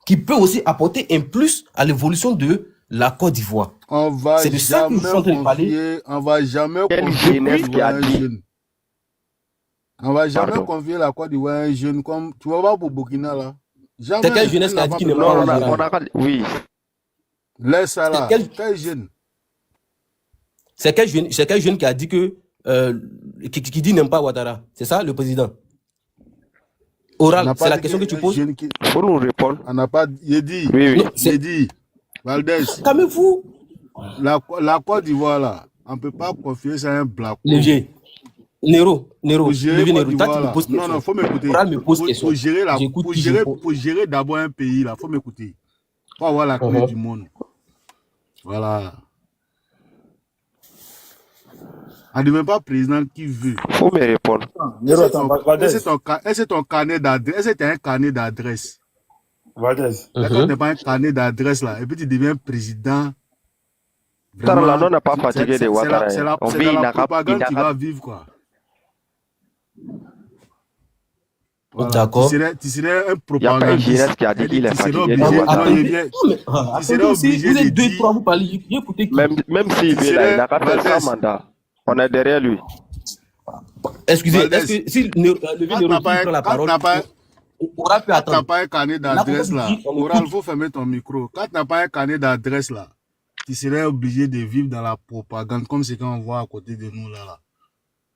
qui peuvent aussi apporter un plus à l'évolution de la Côte d'Ivoire. C'est de ça que nous sommes en train de parler. On va jamais Quelle jeunesse qui a dit. On va jamais confier la Côte d'Ivoire à un jeune comme tu vas voir pour Burkina là. Jamais. C'est quelle jeunesse qui a dit qu'il n'est pas Oui. Laisse ça là. Quel jeune? C'est quel jeune qui a dit que qui dit n'aime pas Ouattara? C'est ça le président? Oral, c'est la question que tu poses. Faut nous répondre. On n'a pas. Il dit. Oui. Il dit. Valdez. Calmez-vous. La Côte d'Ivoire là, on ne peut pas confier ça à un black. Léger. Nero. Toi, tu me poses question. Non, faut m'écouter. Oral me pose question. Pour gérer d'abord un pays là, faut m'écouter. Faut avoir la clé du monde. Voilà. On ne devient pas président qui veut. Faut me répondre. Est-ce que ton carnet d'adresse, est-ce que tu as un carnet d'adresse? Valdez. Quand tu n'as pas un carnet d'adresse là, et puis tu deviens président. Vraiment, on n'a pas fatigué de Ouattara. C'est la propagande qui va vivre quoi. Voilà. D'accord. Tu serais un Il propagandiste. n'y a pas un qui a dit qu'il est fatigué. Tu serais obligé de dire. Même s'il est là, il n'a pas fait 100 mandats. On est derrière lui. Excusez, est-ce que si le Nero prend la parole, Oral peut Quand tu attendre. n'as pas un carnet d'adresse là, Oral, il faut fermer ton micro. Quand tu n'as pas un carnet d'adresse là, tu serais obligé de vivre dans la propagande, comme c'est quand on voit à côté de nous là.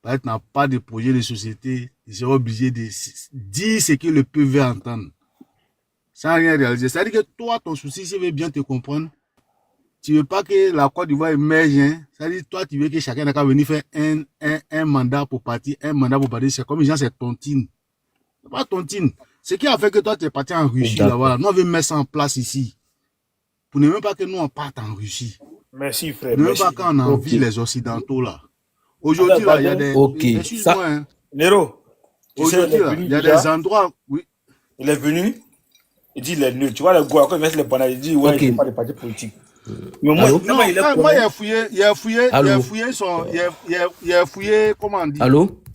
Parce que tu n'as pas de projet de société, tu serais obligé de dire ce que le peuple veut entendre. Sans rien réaliser. C'est-à-dire que toi, ton souci, si tu veux bien te comprendre, tu ne veux pas que la Côte d'Ivoire émerge. Hein? C'est-à-dire toi, tu veux que chacun n'a qu'à venir faire un mandat pour partir, C'est comme les gens, c'est tontine. C'est pas tontine. Ce qui a fait que toi, tu es parti en Russie, là, voilà. Nous, on veut mettre ça en place ici. Pour ne même pas que nous, on parte en Russie. Merci, frère. Ne même pas quand on envie les Occidentaux, là. Aujourd'hui, là, il y a des... Excuse-moi, hein. Nero. Aujourd'hui, là, il y a des endroits... Oui. Il est venu. Il dit, il est nul. Tu vois, le gars, quand il met les bananes, il dit, ouais, il n'est pas de parti politique. Moi, il a fouillé, comment on dit,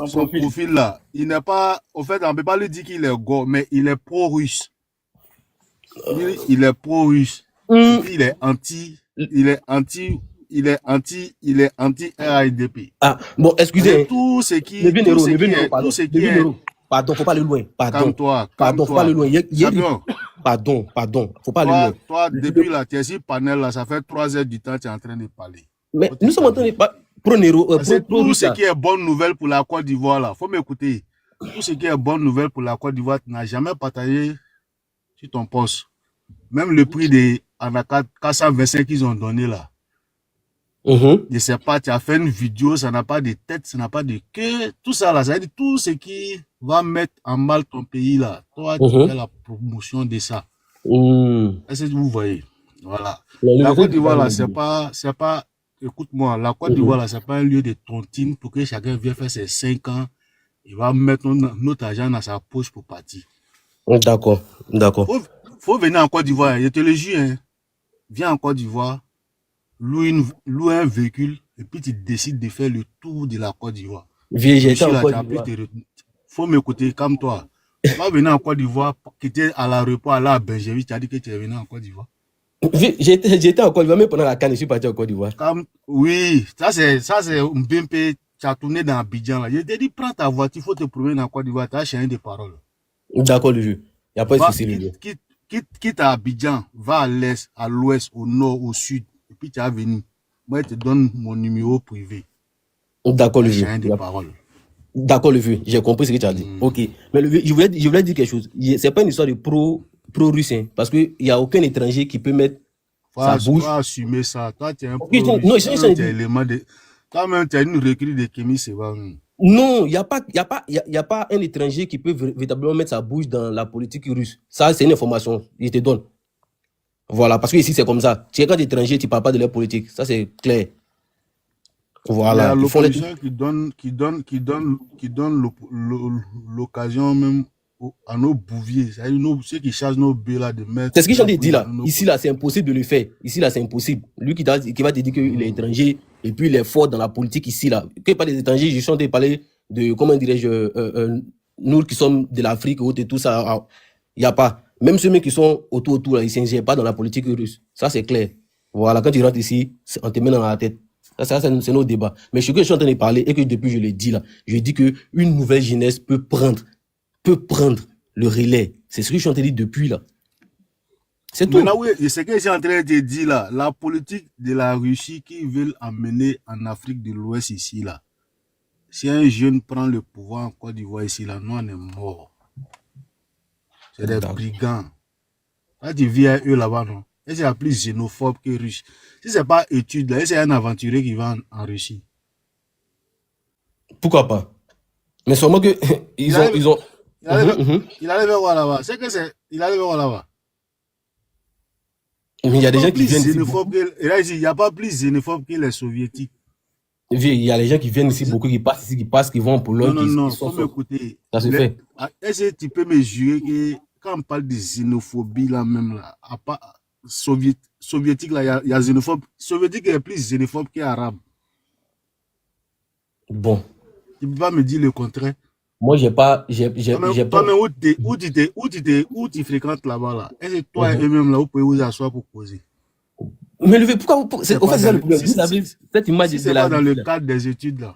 son profil là. Il n'est pas, au fait, on ne peut pas lui dire qu'il est go, mais il est pro-russe. Il est pro-russe. Il est anti-RIDP. Ah, bon, excusez. Tout ce qui est, Pardon, faut pas aller loin. Pardon, faut pas aller loin. Pardon, faut pas aller loin. Toi, depuis là, tu es sur panel là, ça fait 3 heures du temps, tu es en train de parler. Mais nous sommes en train de parler. Tout ce qui est bonne nouvelle pour la Côte d'Ivoire là, faut m'écouter. Tout ce qui est bonne nouvelle pour la Côte d'Ivoire, tu n'as jamais partagé sur ton poste. Même le prix des 425 qu'ils ont donné là. Je sais pas, tu as fait une vidéo, ça n'a pas de tête, ça n'a pas de queue, tout ça là, ça veut dire tout ce qui va mettre en mal ton pays là. Toi, tu fais la promotion de ça. Est-ce que vous voyez? Voilà. La Côte d'Ivoire là, c'est pas, écoute-moi, la Côte d'Ivoire là, c'est pas un lieu de tontine pour que chacun vienne faire ses 5 ans. Il va mettre notre argent dans sa poche pour partir. D'accord. Faut venir en Côte d'Ivoire, je te le jure, hein. Viens en Côte d'Ivoire. Loue un véhicule et puis tu décides de faire le tour de la Côte d'Ivoire. Faut m'écouter comme toi. Tu vas venir en Côte d'Ivoire, quitter à l'aéroport, aller à Bergeville, tu as dit que tu es venu en Côte d'Ivoire. J'étais en Côte d'Ivoire, même pendant la CAN, je suis parti en Côte d'Ivoire. Oui, ça c'est Mbempe, tu as tourné dans Abidjan là. Je t'ai dit, prends ta voiture, il faut te promener en Côte d'Ivoire, tu as changé de parole. D'accord, le jeu. Il n'y a pas de souci. Quitte à Abidjan, va à l'est, à l'ouest, au nord, au sud. Et puis tu as venu. Moi, je te donne mon numéro privé. D'accord, le vieux. D'accord, le vieux. J'ai compris ce que tu as dit. Ok. Mais le vieux, je voulais dire quelque chose. C'est pas une histoire de pro-russe, hein, parce qu'il n'y a aucun étranger qui peut mettre sa bouche. Faut assumer ça. Toi, tu es un pro-russe. Non, élément de... Toi-même, tu as une recrue de Kémy Seba. Non, il n'y a pas un étranger qui peut véritablement mettre sa bouche dans la politique russe. Ça, c'est une information. Je te donne. Voilà, parce que ici, c'est comme ça. Tu es quand étranger, tu ne parles pas de leur politique. Ça, c'est clair. Voilà. Il y a l'opposition qui donne l'occasion même à nos bouviers, c'est-à-dire ceux qui chargent nos bœufs là de mettre. C'est ce que j'en ai dit là. Ici, là, c'est impossible de le faire. Ici, là, c'est impossible. Lui qui va te dire qu'il est étranger et puis il est fort dans la politique ici, là. Que pas des étrangers, je suis en train de parler de, comment dirais-je, nous qui sommes de l'Afrique et tout ça, il n'y a pas. Même ceux qui sont autour, là, ils ne s'ingèrent pas dans la politique russe. Ça, c'est clair. Voilà, quand tu rentres ici, on te met dans la tête. Ça c'est nos débats. Mais ce que je suis en train de parler et que depuis je le dis là, je dis qu'une nouvelle jeunesse peut prendre le relais. C'est ce que je suis en train de dire depuis là. C'est tout. Maintenant, oui, ce que je suis en train de dire là, la politique de la Russie qu'ils veulent amener en Afrique de l'Ouest ici là, si un jeune prend le pouvoir en Côte d'Ivoire ici là, nous on est mort. C'est des brigands. Là, tu vis à eux là-bas, non? Et c'est plus xénophobe que russe. Si c'est pas étude là, c'est un aventurier qui va en Russie. Pourquoi pas? Mais seulement que ils ont. Il allait voir là-bas. C'est que c'est. Il allait voir là-bas. Mais il y a des gens qui viennent ici. Il n'y a pas plus xénophobe que les soviétiques. Il y a les gens qui viennent ici, beaucoup qui passent ici, qui vont en Pologne. Non, faut m'écouter. Ça se fait. Est-ce que tu peux me jurer que quand on parle de xénophobie là même là, à part soviétique là, il y a xénophobe. Soviétique est plus xénophobe qu'arabe. Bon. Tu ne peux pas me dire le contraire. Moi, j'ai pas. Mais où tu fréquentes là-bas là? Est-ce que toi et eux-mêmes là, vous pouvez vous asseoir pour causer? Mais pourquoi au fait, c'est ça le problème. Vous avez cette image de la. C'est pas dans le cadre des études là.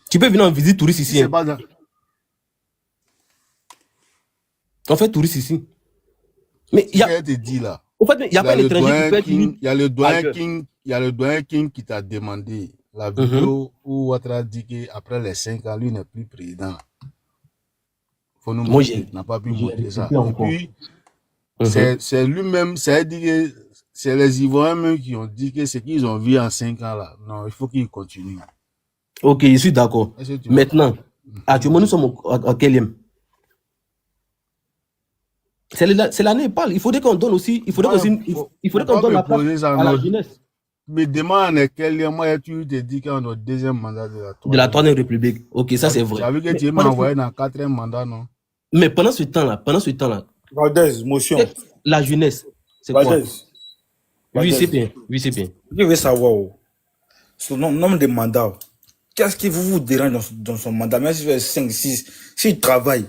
Tu peux venir en visite touriste ici. C'est pas dans. On fait touriste ici. Mais il y a. te dit là. En fait, il n'y a pas l'étranger qui peut être limite. Il y a le doyen King qui t'a demandé la vidéo où Ouattara dit qu'après les 5 ans, lui n'est plus président. Faut nous montrer. Il n'a pas pu montrer ça. Et puis, c'est lui-même, c'est-à-dire que c'est les Ivoiriens même qui ont dit que ce qu'ils ont vu en 5 ans là. Non, il faut qu'ils continuent. Ok, je suis d'accord. Maintenant, actuellement, nous sommes en quel? C'est l'année parle. Il faudrait qu'on donne aussi. Il faudrait qu'on donne la place à la jeunesse. Mais demande quel lien, moi, tu te dis qu'on a le deuxième mandat de la Troisième République. Ok, ça c'est vrai. Tu as vu que tu m'as envoyé dans le quatrième mandat, non? Mais pendant ce temps-là, Valdez, motion. La jeunesse, c'est quoi? Oui, c'est bien. Je veux savoir, son nombre de mandats, qu'est-ce qui vous dérange dans son mandat? Même si il fait 5, 6, s'il travaille,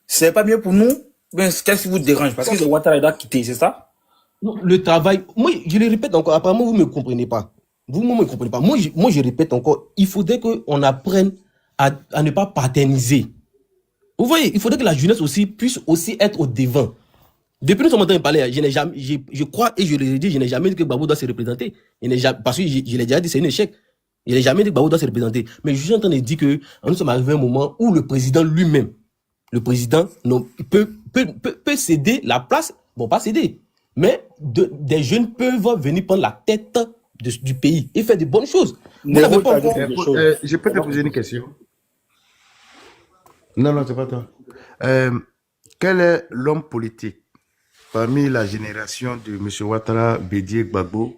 c'est pas mieux pour nous? Qu'est-ce qui vous dérange? Parce que le Ouattara doit quitter, c'est ça? Non, le travail, moi, je le répète encore, apparemment, vous ne me comprenez pas. Vous ne me comprenez pas. Moi, je répète encore, il faudrait qu'on apprenne à ne pas paterniser. Vous voyez, il faudrait que la jeunesse aussi puisse aussi être au devant. Depuis nous sommes en train de parler, je crois et je le dis, je n'ai jamais dit que Gbagbo doit se représenter. Parce que je l'ai déjà dit, c'est un échec. Je n'ai jamais dit que Gbagbo doit se représenter. Mais je suis en train de dire que nous sommes arrivés à un moment où le président lui-même, peut céder la place, bon, pas céder, mais des jeunes peuvent venir prendre la tête du pays et faire de bonnes choses. Je peux te poser une question? Non, c'est pas toi. Quel est l'homme politique parmi la génération de M. Ouattara, Bédié, Gbagbo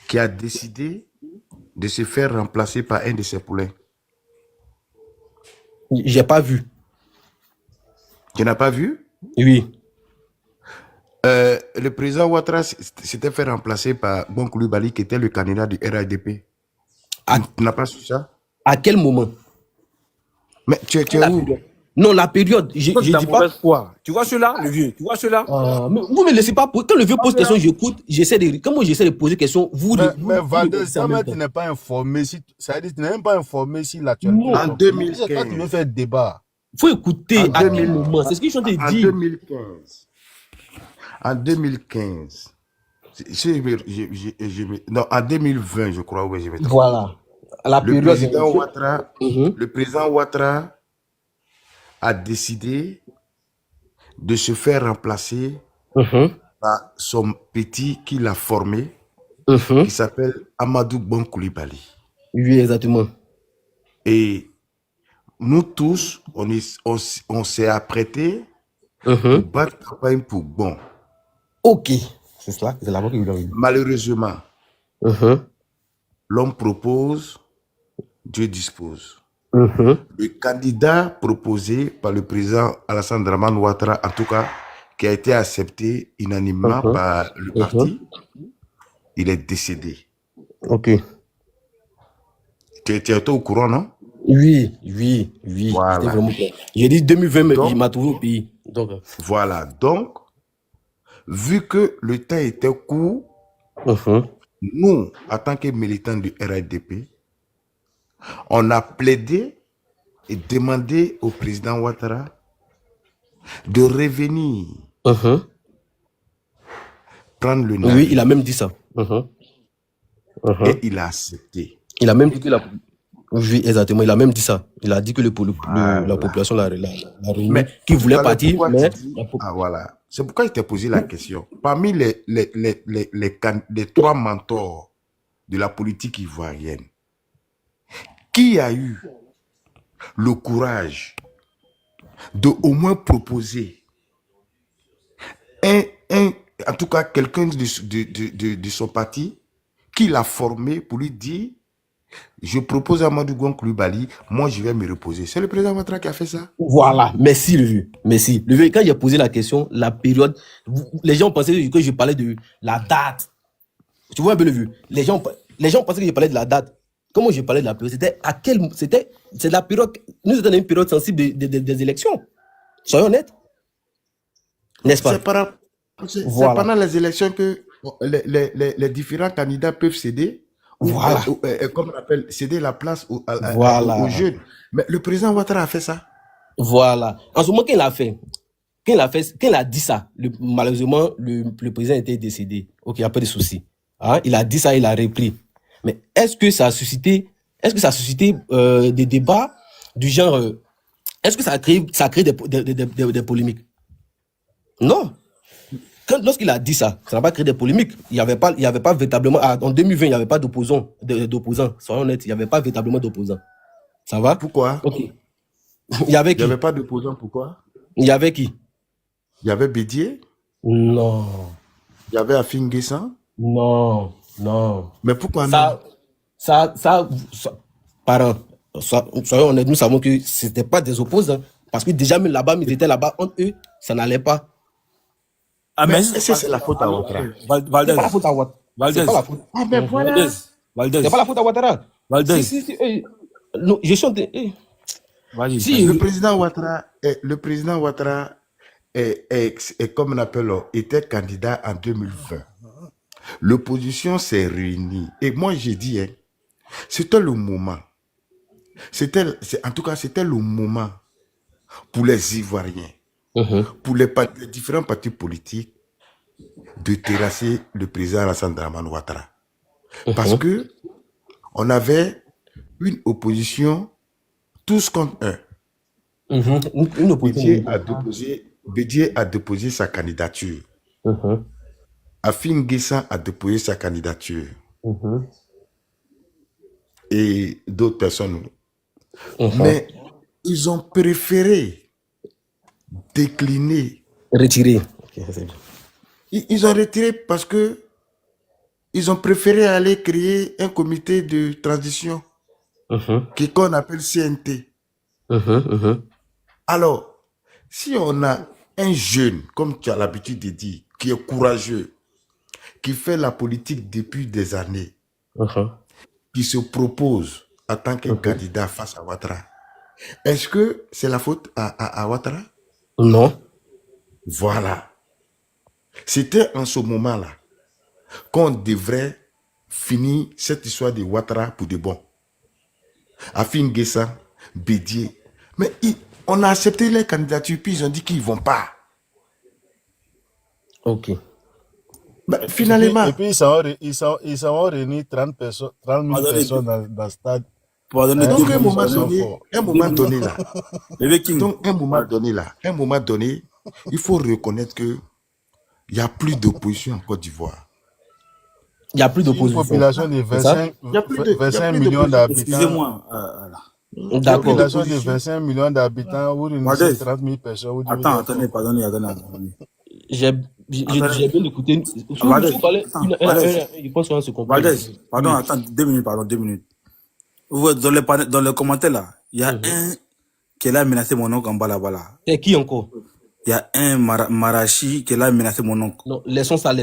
qui a décidé de se faire remplacer par un de ses poulains? J'ai pas vu. Tu n'as pas vu? Oui. Le président Ouattara s'était fait remplacer par Bon Coulibaly, qui était le candidat du RADP. Tu n'as pas su ça? À quel moment? Mais tu es où? Non, la période, je dis pas quoi. Tu vois cela, le vieux? Tu vois cela? Mais vous me laissez pas. Quand le vieux pose question, j'écoute, comment j'essaie de poser question, mais Valdez, tu n'es pas informé. Ça veut dire que tu n'es même pas informé si l'actualité. En 2015. C'est toi qui veux faire débat. Il faut écouter à quel moment. C'est ce que je suis en train de dire. En 2015. Non, en 2020, je crois. Oui, voilà. Le président Ouattara a décidé de se faire remplacer par son petit qu'il a formé qui s'appelle Amadou Bon Coulibaly. Oui, exactement. Et nous tous, on s'est apprêté pour battre campagne pour Bon. Ok. C'est cela, c'est là-bas que vous avez. Malheureusement, l'homme propose, Dieu dispose. Le candidat proposé par le président Alassane Dramane Ouattara, en tout cas, qui a été accepté unanimement par le parti, il est décédé. Ok. Tu étais au courant, non? Oui. Voilà. C'était vraiment clair. J'ai dit 2020, mais il m'a trouvé au pays. Donc, voilà. Donc, vu que le temps était court, nous, en tant que militants du RHDP, on a plaidé et demandé au président Ouattara de revenir prendre le navire. oui, il a même dit ça. Et il a accepté. Il a même dit que la... Oui, exactement. Il a même dit ça. Il a dit que la population l'a réuni, qui voulait partir, mais... Ah, voilà. C'est pourquoi il t'a posé la question. Parmi les trois mentors de la politique ivoirienne, qui a eu le courage de au moins proposer en tout cas quelqu'un de son parti qui l'a formé pour lui dire: je propose à Amadou Gon Coulibaly, moi je vais me reposer. C'est le président Ouattara qui a fait ça. Voilà, merci le vieux. Merci. Le vieux, quand j'ai posé la question, la période, les gens pensaient que je parlais de la date. Tu vois un peu le vieux. Les gens pensaient que je parlais de la date. Comment je parlais de la période? C'est la période. Nous sommes dans une période sensible des élections. Soyons honnêtes. N'est-ce pas? C'est pendant les élections que les différents candidats peuvent céder. Voilà. Comme on appelle, céder la place aux jeunes. Mais le président Ouattara a fait ça. Voilà. En ce moment, quand il a dit ça, malheureusement, le président était décédé. Ok, il n'y a pas de souci. Hein? Il a dit ça, il a repris. Mais est-ce que ça a suscité des débats du genre... est-ce que ça a créé des polémiques? Non. Lorsqu'il a dit ça, ça n'a pas créé des polémiques. Il n'y avait pas véritablement... en 2020, il n'y avait pas d'opposants. Soyons honnêtes, il n'y avait pas véritablement d'opposants. Ça va? Pourquoi? Ok. Il y avait qui? Il n'y avait pas d'opposants, pourquoi? Il y avait qui? Il y avait Bédier? Non. Il y avait Afin Guessan? Non. Mais pourquoi soyons honnêtes, nous savons que ce n'était pas des opposants. Parce que déjà, même là-bas, ils étaient là-bas entre eux, ça n'allait pas. Ah, mais c'est la faute à Ouattara. Valdez. C'est pas la faute à Ouattara. Valdez. C'est pas la faute. Ah, mais voilà. Valdez. C'est pas la faute à Ouattara. Valdez. Non, je chante. Vas-y. Si, le président Ouattara est comme on appelle, était candidat en 2020. L'opposition s'est réunie. Et moi, j'ai dit, c'était le moment. En tout cas, c'était le moment pour les Ivoiriens, pour les différents partis politiques, de terrasser le président Alassane Dramane Ouattara. Parce que on avait une opposition tous contre un. Une opposition. Bédier a déposé sa candidature. Afin Guessan a déposé sa candidature. Et d'autres personnes. Mais ils ont préféré décliner. Retirer. Ils ont retiré parce que ils ont préféré aller créer un comité de transition qu'on appelle CNT. Alors, si on a un jeune, comme tu as l'habitude de dire, qui est courageux, qui fait la politique depuis des années, qui se propose en tant que candidat face à Ouattara, est-ce que c'est la faute à Ouattara? Non. Voilà. C'était en ce moment-là qu'on devrait finir cette histoire de Ouattara pour de bon. Afin Guessan, Bédier. Mais on a accepté les candidatures, puis ils ont dit qu'ils ne vont pas. Ok. Ben, finalement. Et puis, ils sont réunis 30 000 personnes dans le stade. Donc, un moment donné, il faut reconnaître qu'il n'y a plus d'opposition en Côte d'Ivoire. Il n'y a plus Si une d'opposition. population de C'est ça? 25, Il n'y a plus de, 25 il y a plus millions d'opposition. d'habitants, Excusez-moi. une D'accord. population de d'opposition. 25 millions d'habitants, vous réunissez Waldez, 30 000 personnes, vous dites attends, d'accord. attendez, pardonnez. J'ai Attendez. bien écouté. Si vous Waldez, parlez attends, Waldez, je pense qu'on se comprend. Waldez, pardon, Oui. attends, 2 minutes, pardon, 2 minutes. Vous voyez, dans les commentaires là, il y a un qui a menacé mon oncle en bas là-bas là. Et qui encore? Il y a un Marachi qui a menacé mon oncle. Non, laissons ça. Si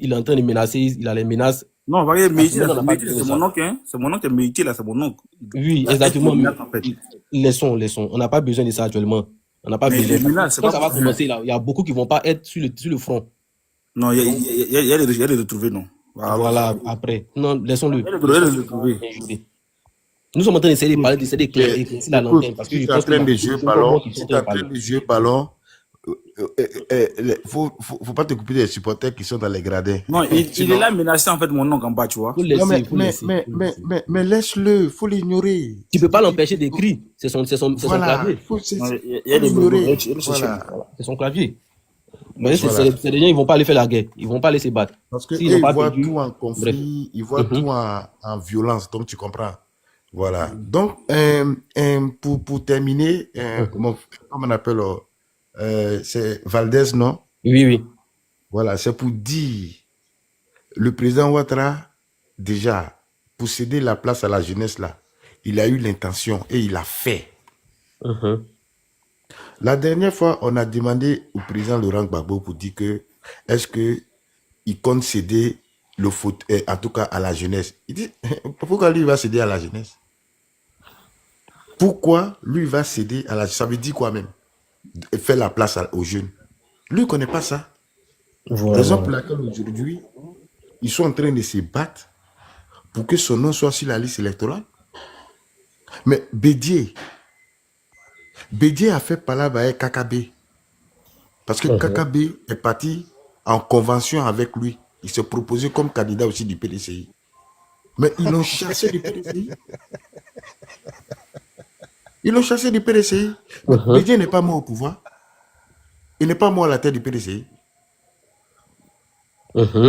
il est en train de menacer, il a les menaces. Non, voyez, Meïti, on n'a pas c'est besoin de mon ça. oncle, hein. C'est mon oncle qui est Meïti, là, c'est mon oncle. Oui, Il y a un exactement. qui menace, en fait. Laissons. On n'a pas besoin de ça actuellement. On n'a pas Mais besoin. les menaces, c'est Quand pas ça va pour- commencer là, il y a beaucoup qui vont pas être sur le front. Non, il y a les retrouvés, non. Voilà, après. Non, laissons-le. Il y a les retrouvés. Nous sommes en train d'essayer de parler, d'essayer d'éclaircir la Écoute, lanterne. Parce que si je tu es en pense train de qu'il y a jouer beaucoup ballon, qui sont si tu es en en train de train parler. de jouer ballon, faut pas te couper des supporters qui sont dans les gradins. Non, il est là menacé, en fait, mon oncle en bas, tu vois. Faut Non, laisser, faut laisser. mais laisse-le, faut l'ignorer. Tu peux pas l'empêcher d'écrire. C'est son Voilà, clavier. faut Non, il y faut a des l'ignorer. Voilà. C'est son clavier. Mais Voilà. c'est des gens, ils vont pas aller faire la guerre. Ils vont pas aller se battre. Parce que S'ils n'ont ils pas voient perdu, tout en bref. conflit, ils voient tout en violence, donc tu comprends. Voilà. Donc, pour terminer, comment on appelle, c'est Valdez, non? Oui. Voilà, c'est pour dire, le président Ouattara, déjà, pour céder la place à la jeunesse, là, il a eu l'intention et il a fait. La dernière fois, on a demandé au président Laurent Gbagbo pour dire que, est-ce que il compte céder le foot, en tout cas à la jeunesse. Il dit, pourquoi lui va céder à la jeunesse? Pourquoi lui va céder à la jeunesse? Ça veut dire quoi même? Faire la place aux jeunes. Lui ne connaît pas ça. Voilà. Raison pour laquelle aujourd'hui, ils sont en train de se battre pour que son nom soit sur la liste électorale. Mais Bédier a fait palabre avec KKB. Parce que KKB est parti en convention avec lui. Il s'est proposé comme candidat aussi du PDCI. Mais ils l'ont chassé du PDCI. Ils l'ont chassé du PDCI. Bédier n'est pas mort au pouvoir. Il n'est pas mort à la tête du PDCI.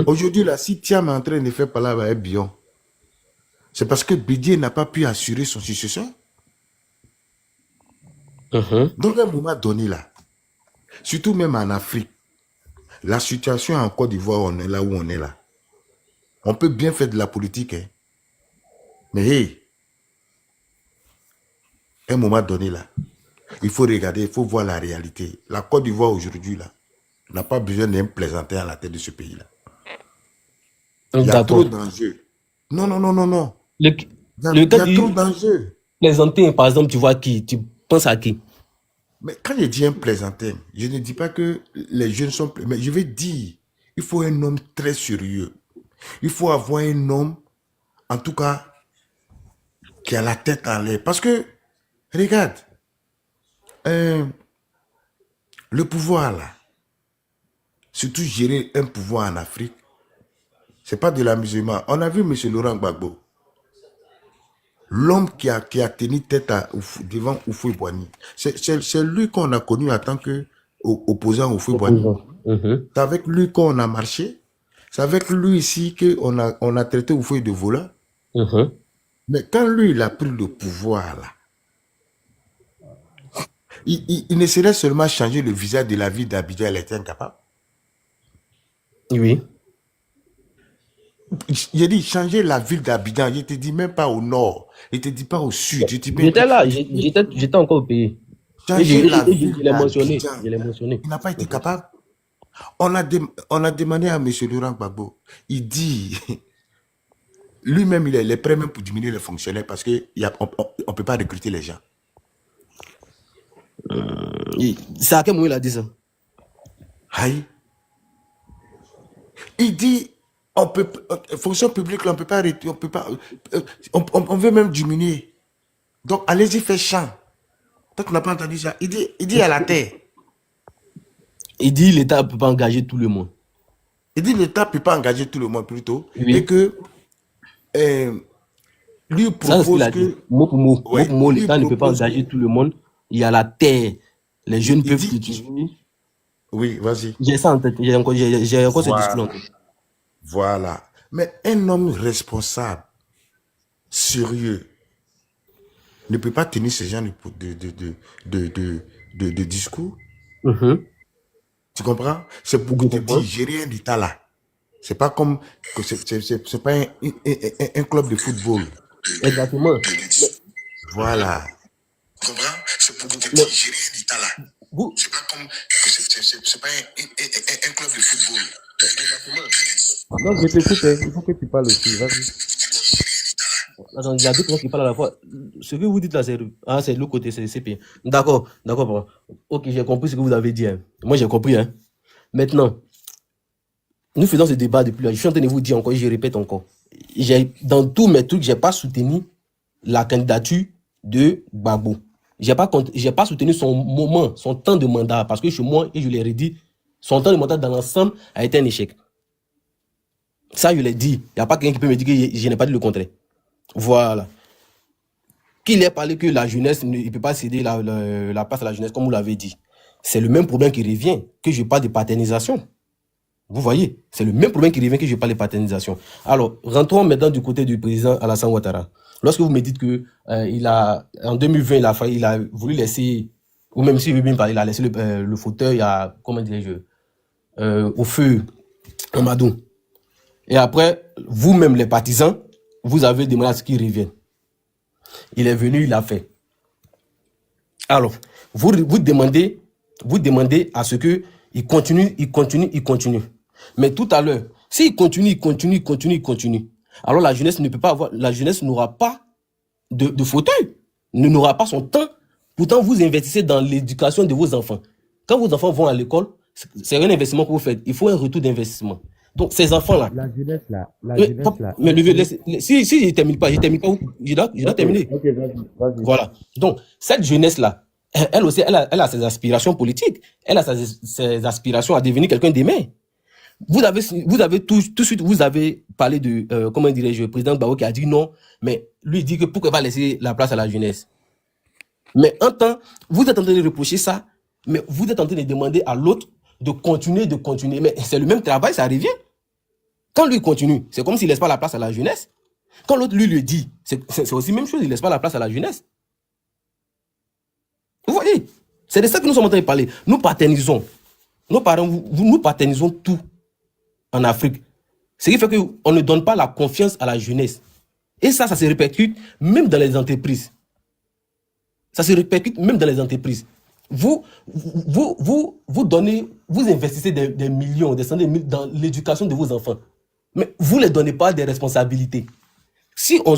Aujourd'hui, là, si Thiam est en train de faire palabre avec Bion, c'est parce que Bédier n'a pas pu assurer son successeur. Donc, à un moment donné, là, surtout même en Afrique, la situation en Côte d'Ivoire, on est là où on est là. On peut bien faire de la politique, hein. Mais hey, à un moment donné, là, il faut regarder, il faut voir la réalité. La Côte d'Ivoire aujourd'hui, là, n'a pas besoin d'un plaisantin à la tête de ce pays-là. Il y a trop d'enjeux. Non. Il y a trop d'enjeux. Plaisantin, par exemple, tu vois qui? Tu penses à qui? Mais quand je dis un plaisantin, je ne dis pas que les jeunes sont... Mais je vais dire, il faut un homme très sérieux. Il faut avoir un homme, en tout cas, qui a la tête en l'air. Parce que, regarde, le pouvoir, là, surtout gérer un pouvoir en Afrique, c'est pas de l'amusement. On a vu M. Laurent Gbagbo, l'homme qui a tenu tête devant Houphouët-Boigny. C'est lui qu'on a connu en tant qu'opposant Houphouët-Boigny. C'est avec lui qu'on a marché. C'est avec lui ici qu'on a traité Houphouët de voleur. Mais quand lui, il a pris le pouvoir, là, il ne serait seulement changer le visage de la ville d'Abidjan, il était incapable. Oui. J'ai dit changer la ville d'Abidjan. Je ne te dis même pas au nord. Je ne te dis pas au sud. J'étais là, j'étais encore au pays. Changer la ville Je l'ai mentionné. d'Abidjan. Je l'ai mentionné. Il n'a pas été capable. On a demandé à M. Laurent Gbagbo. Il dit, lui-même, il est prêt même pour diminuer les fonctionnaires parce qu'on ne peut pas recruter les gens. C'est à quel moment il a dit ça? Aïe. Il dit, fonction publique, là, on veut même diminuer. Donc, allez-y, faites champ. Toi, tu n'as pas entendu ça. Il dit à la terre. Il dit l'État ne peut pas engager tout le monde. Il dit l'État ne peut pas engager tout le monde plutôt. Oui. Et que lui propose ça, que... Mot pour mot, Ouais, l'État ne peut pas engager tout le monde. Il y a la terre. Les jeunes peuvent dit- cultiver. Oui, vas-y. J'ai ça en tête. J'ai encore ce discours en tête. Voilà. Mais un homme responsable, sérieux, ne peut pas tenir ce genre de discours. Tu comprends? C'est pour te dire, j'ai rien d'État là. C'est pas comme, c'est pas un club de football. Exactement. Voilà. Tu comprends? C'est pour te dire, j'ai rien d'État là. C'est pas comme, c'est pas un club de football. Non, je t'écoute, il faut que tu parles aussi, vas-y. Attends, il y a deux personnes qui parlent à la fois. Ce que vous dites là, c'est l'autre côté, c'est pire. D'accord, bon. Ok, j'ai compris ce que vous avez dit. Hein. Moi, j'ai compris. Hein. Maintenant, nous faisons ce débat depuis là. Je suis en train de vous dire encore, je répète encore. Dans tous mes trucs, je n'ai pas soutenu la candidature de Gbagbo. Je n'ai pas soutenu son temps de mandat, parce que chez moi, et je l'ai redit, son temps de mandat dans l'ensemble a été un échec. Ça, je l'ai dit. Il n'y a pas quelqu'un qui peut me dire que je n'ai pas dit le contraire. Voilà. Qu'il ait parlé que la jeunesse, il ne peut pas céder la place à la jeunesse, comme vous l'avez dit. C'est le même problème qui revient, que je parle de paternisation. Vous voyez, c'est le même problème qui revient que je parle de paternisation. Alors, rentrons maintenant du côté du président Alassane Ouattara. Lorsque vous me dites que en 2020, il a voulu laisser, ou même s'il veut bien parler, il a laissé le fauteuil au feu Amadou. Et après, vous-même les partisans, vous avez demandé à ce qu'il revienne. Il est venu, il l'a fait. Alors, vous demandez à ce qu'il continue. Mais tout à l'heure, s'il continue, alors la jeunesse n'aura pas de fauteuil, n'aura pas son temps. Pourtant, vous investissez dans l'éducation de vos enfants. Quand vos enfants vont à l'école, c'est un investissement que vous faites. Il faut un retour d'investissement. Donc, ces enfants-là. La jeunesse là. Mais si je ne termine pas, je dois terminer. Ok, vas-y. Voilà. Donc, cette jeunesse-là, elle aussi, elle a ses aspirations politiques. Elle a ses aspirations à devenir quelqu'un d'aimé. Vous avez tout de suite, vous avez parlé de, comment dirais-je, le président Gbagbo qui a dit non, mais lui il dit que pourquoi il va laisser la place à la jeunesse. Mais en temps, vous êtes en train de reprocher ça, mais vous êtes en train de demander à l'autre de continuer. Mais c'est le même travail, ça revient. Quand lui continue, c'est comme s'il ne laisse pas la place à la jeunesse. Quand l'autre lui dit, c'est aussi la même chose, il ne laisse pas la place à la jeunesse. Vous voyez, c'est de ça que nous sommes en train de parler. Nous paternisons. Nos parents, nous paternisons tout en Afrique. Ce qui fait qu'on ne donne pas la confiance à la jeunesse. Et ça se répercute même dans les entreprises. Vous investissez des millions, des centaines de millions dans l'éducation de vos enfants. Mais vous ne les donnez pas des responsabilités. Si on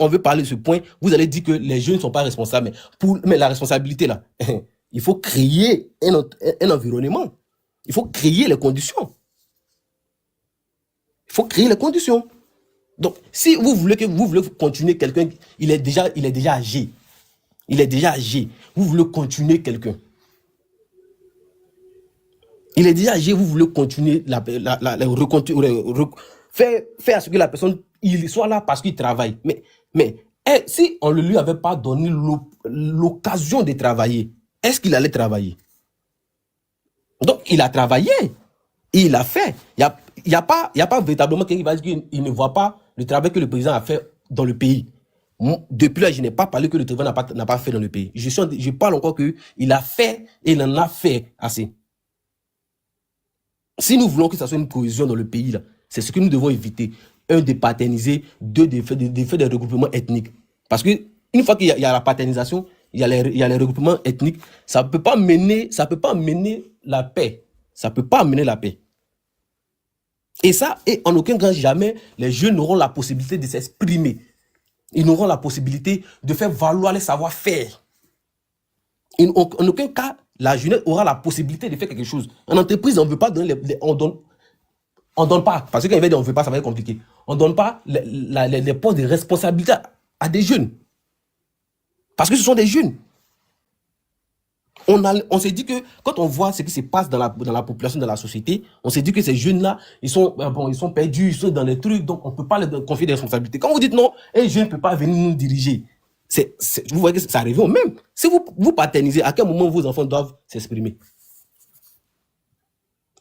veut parler de ce point, vous allez dire que les jeunes ne sont pas responsables. Mais la responsabilité, là, il faut créer un environnement. Il faut créer les conditions. Donc, si vous voulez continuer quelqu'un, il est déjà âgé. Vous voulez continuer quelqu'un. Il est déjà âgé, vous voulez continuer faire à ce que la personne il soit là parce qu'il travaille. Mais si on ne lui avait pas donné l'occasion de travailler, est-ce qu'il allait travailler? Donc, il a travaillé. Il a fait. Il n'y a pas véritablement quelqu'un qui va dire qu'il ne voit pas le travail que le président a fait dans le pays. Depuis là, je n'ai pas parlé que le travail n'a pas fait dans le pays. Je parle encore qu'il a fait et il en a fait assez. Si nous voulons que ça soit une cohésion dans le pays, là, c'est ce que nous devons éviter. Un, de paterniser. Deux, de faire des regroupements ethniques. Parce qu'une fois qu'il y a la paternisation, il y a les regroupements ethniques, ça ne peut pas mener la paix. Ça ne peut pas amener la paix. Et en aucun cas, jamais, les jeunes n'auront la possibilité de s'exprimer. Ils n'auront la possibilité de faire valoir les savoir-faire. En aucun cas, la jeunesse aura la possibilité de faire quelque chose. En entreprise, on ne veut pas donner on donne pas. Parce que quand il va dire on ne veut pas, ça va être compliqué. On ne donne pas les postes de responsabilité à des jeunes. Parce que ce sont des jeunes. On s'est dit que quand on voit ce qui se passe dans la population, dans la société, on s'est dit que ces jeunes-là, ils sont perdus, ils sont dans les trucs, donc on ne peut pas leur confier des responsabilités. Quand vous dites non, un jeune ne peut pas venir nous diriger. Vous voyez que ça arrive au même. Si vous paternisez, à quel moment vos enfants doivent s'exprimer?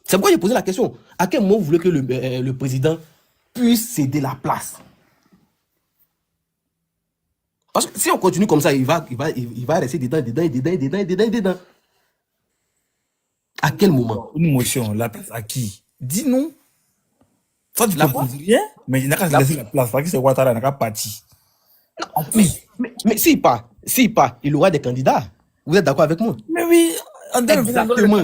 C'est pourquoi j'ai posé la question. À quel moment vous voulez que le président puisse céder la place? Parce que si on continue comme ça, il va rester dedans. À quel moment? Une motion, la place à qui? Dis-nous. Toi, tu La ne quoi? proposes rien, mais il n'a qu'à laisser la place. Parce que c'est Ouattara, il n'a qu'à partir. En plus. Mais s'il part, il aura des candidats. Vous êtes d'accord avec moi? Mais oui, Exactement.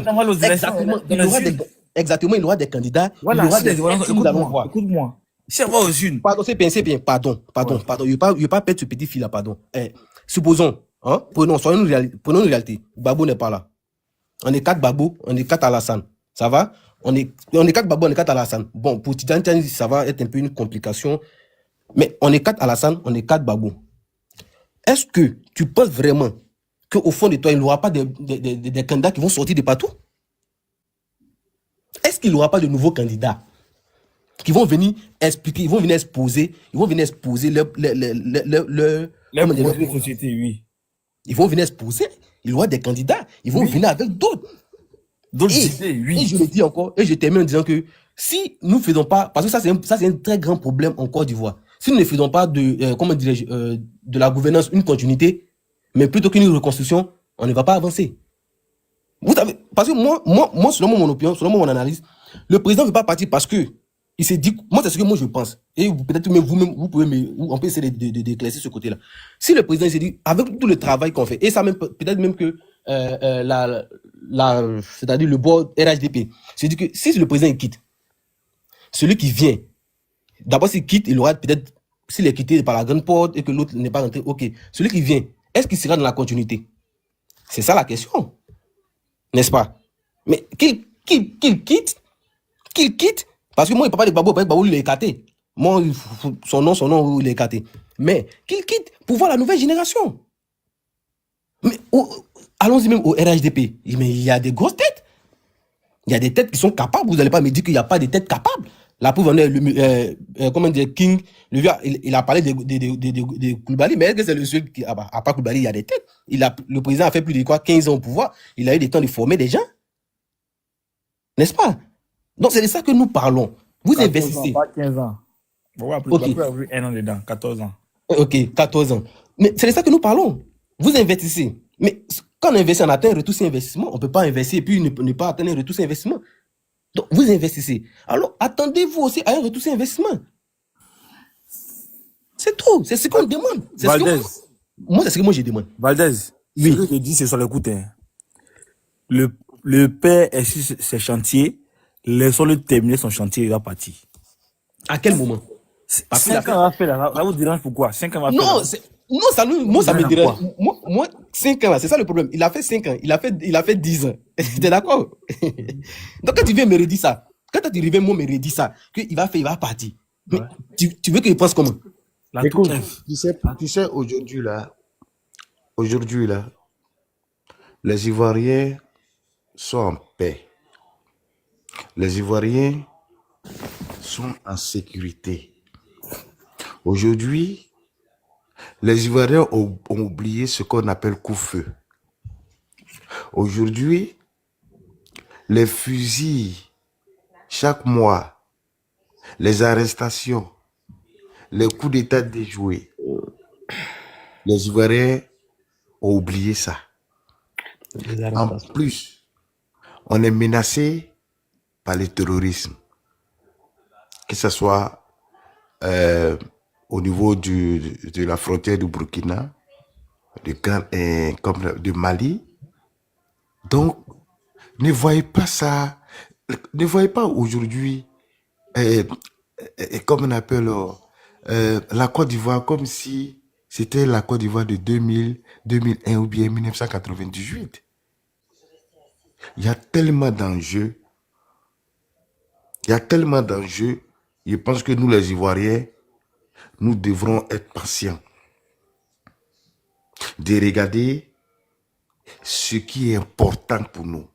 Exactement, il aura des candidats. Voilà, il aura si des les élections, nous allons voir. écoute-moi. Si on va aux unes. Pardon, c'est bien. Pardon. Je ne vais pas perdre ce petit fil-là, pardon. Supposons, prenons une réalité. Babou n'est pas là. On est 4 Babou, on est 4 Alassane. Ça va? On est 4 Babou, on est 4 Alassane. Bon, pour Tidjane, ça va être un peu une complication. Mais on est 4 Alassane, on est 4 Babou. Est-ce que tu penses vraiment qu'au fond de toi, il n'y aura pas des candidats qui vont sortir de partout? Est-ce qu'il n'y aura pas de nouveaux candidats qui vont venir expliquer, ils vont venir exposer leur société, oui. Ils vont venir exposer. Il y aura des candidats. Ils vont venir avec d'autres. D'autres idées, oui. Et je le dis encore, et je termine en disant que si nous ne faisons pas, parce que ça c'est un très grand problème en Côte d'Ivoire, si nous ne faisons pas de la gouvernance une continuité, mais plutôt qu'une reconstruction, on ne va pas avancer. Vous savez, parce que moi, selon mon opinion, selon mon analyse, le président ne veut pas partir parce que il s'est dit, moi c'est ce que moi je pense, et peut-être même vous-même, on peut essayer d'éclaircir ce côté-là. Si le président s'est dit, avec tout le travail qu'on fait, et ça même peut-être même que c'est-à-dire le board RHDP, c'est dit que si le président il quitte, celui qui vient, d'abord s'il quitte, il aura peut-être, s'il est quitté par la grande porte et que l'autre n'est pas rentré, ok, celui qui vient, est-ce qu'il sera dans la continuité? C'est ça la question, n'est-ce pas? Mais qu'il quitte, parce que moi, il ne peut pas de Babou, parce que Babou, il est écarté. Moi, son nom, il est écarté. Mais qu'il quitte pour voir la nouvelle génération. Mais allons-y même au RHDP. Mais il y a des grosses têtes. Il y a des têtes qui sont capables. Vous n'allez pas me dire qu'il n'y a pas de têtes capables. La preuve en est, comment dire, King, le gars, il a parlé de Koulibaly, mais est-ce que c'est le seul qui, à part Koulibaly, il y a des têtes. Le président a fait plus de 15 ans au pouvoir. Il a eu le temps de former des gens. N'est-ce pas? Donc, c'est de ça que nous parlons. Vous investissez. Pas 15 ans. Okay. Un an dedans, 14 ans. Ok, 14 ans. Mais c'est de ça que nous parlons. Vous investissez. Mais quand on investit, on atteint un retour sur investissement. On ne peut pas investir et puis ne pas atteindre un retour sur investissement. Donc, vous investissez. Alors, attendez-vous aussi à un retour sur investissement. C'est tout. C'est ce qu'on demande. Valdez. Moi, c'est ce que moi, je demande. Valdez, oui. Ce que je dis, c'est sur l'écoute. Le père est sur ses chantiers. Laissons-le terminer son chantier, il va partir. À quel moment? 5 ans à faire là. Ça vous dérange pourquoi? 5 ans à faire. Non, ça me dérange. Moi, 5 ans là, c'est ça le problème. Il a fait 5 ans, il a fait 10 ans. T'es d'accord? Donc quand tu viens me redire ça, quand tu reviens moi me redire ça, qu'il va faire, il va partir. Mais tu veux qu'il pense comment? Écoute, tu sais, aujourd'hui là, les Ivoiriens sont en paix. Les Ivoiriens sont en sécurité. Aujourd'hui, les Ivoiriens ont oublié ce qu'on appelle coup-feu. Aujourd'hui, les fusils, chaque mois, les arrestations, les coups d'État déjoués, les Ivoiriens ont oublié ça. En plus, on est menacé par le terrorisme, que ce soit au niveau de la frontière du Burkina, comme de Mali. Donc, ne voyez pas ça, ne voyez pas aujourd'hui, comme on appelle la Côte d'Ivoire, comme si c'était la Côte d'Ivoire de 2000, 2001 ou bien 1998. Il y a tellement d'enjeux. Je pense que nous, les Ivoiriens, nous devrons être patients. De regarder ce qui est important pour nous.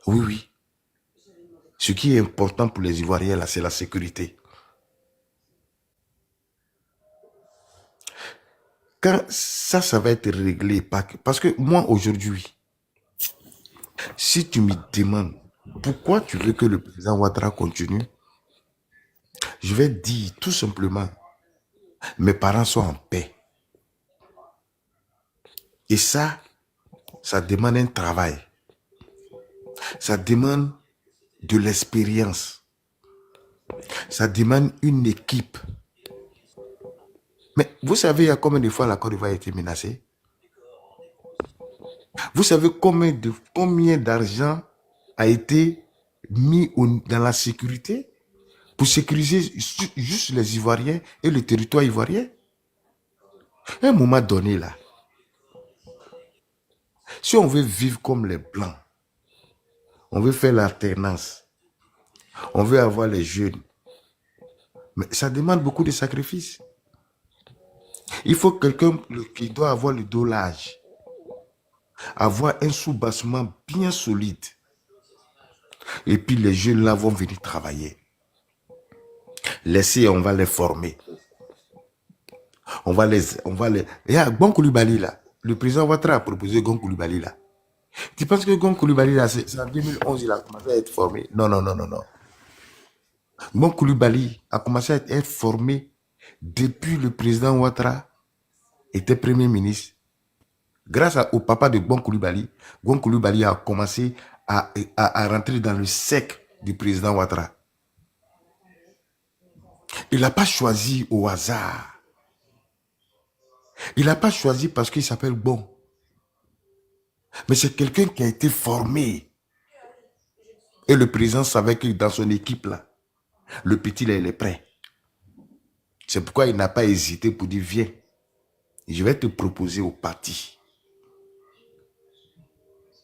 Oui. Ce qui est important pour les Ivoiriens, là, c'est la sécurité. Quand ça va être réglé, parce que moi, aujourd'hui, Si tu me demandes pourquoi tu veux que le président Ouattara continue, je vais dire tout simplement, mes parents sont en paix. Et ça demande un travail. Ça demande de l'expérience. Ça demande une équipe. Mais vous savez, il y a combien de fois la Côte d'Ivoire a été menacée? Vous savez combien d'argent a été mis dans la sécurité pour sécuriser juste les Ivoiriens et le territoire ivoirien? À un moment donné, là, si on veut vivre comme les Blancs, on veut faire l'alternance, on veut avoir les jeunes, mais ça demande beaucoup de sacrifices. Il faut quelqu'un qui doit avoir le dos large, avoir un soubassement bien solide. Et puis les jeunes là vont venir travailler. On va les former. On va les... Il y a Gon Coulibaly là. Le président Ouattara a proposé Gon Coulibaly là. Tu penses que Gon Coulibaly là, c'est en 2011 il a commencé à être formé? Non. Gon Coulibaly a commencé à être formé depuis le président Ouattara était premier ministre. Grâce au papa de Gon Coulibaly a commencé à rentrer dans le sec du président Ouattara. Il n'a pas choisi au hasard. Il n'a pas choisi parce qu'il s'appelle Bon. Mais c'est quelqu'un qui a été formé. Et le président savait que dans son équipe, là, le petit, là, il est prêt. C'est pourquoi il n'a pas hésité pour dire, viens, je vais te proposer au parti.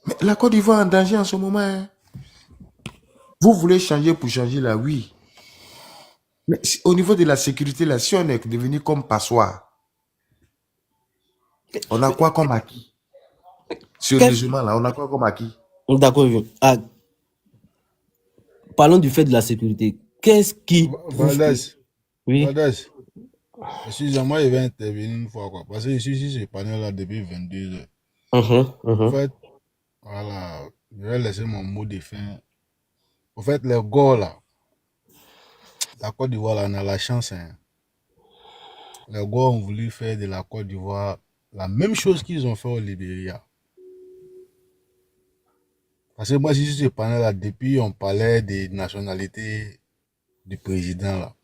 Mais la Côte d'Ivoire est en danger en ce moment. Hein. Vous voulez changer pour changer là, oui. Mais au niveau de la sécurité, là, si on est devenu comme passoire, on a quoi comme acquis? Sérieusement, là, on a quoi comme acquis? D'accord. Parlons du fait de la sécurité. Qu'est-ce qui... Valdez, Oui. Valdez, excusez-moi, je vais intervenir une fois, quoi. Parce que je suis sur ce panel-là depuis 22 heures. En fait, voilà, je vais laisser mon mot de fin. En fait, les gars, là, la Côte d'Ivoire, là, on a la chance, hein. Les gars ont voulu faire de la Côte d'Ivoire la même chose qu'ils ont fait au Libéria. Parce que moi, si je suis panel là, depuis on parlait des nationalités du président là.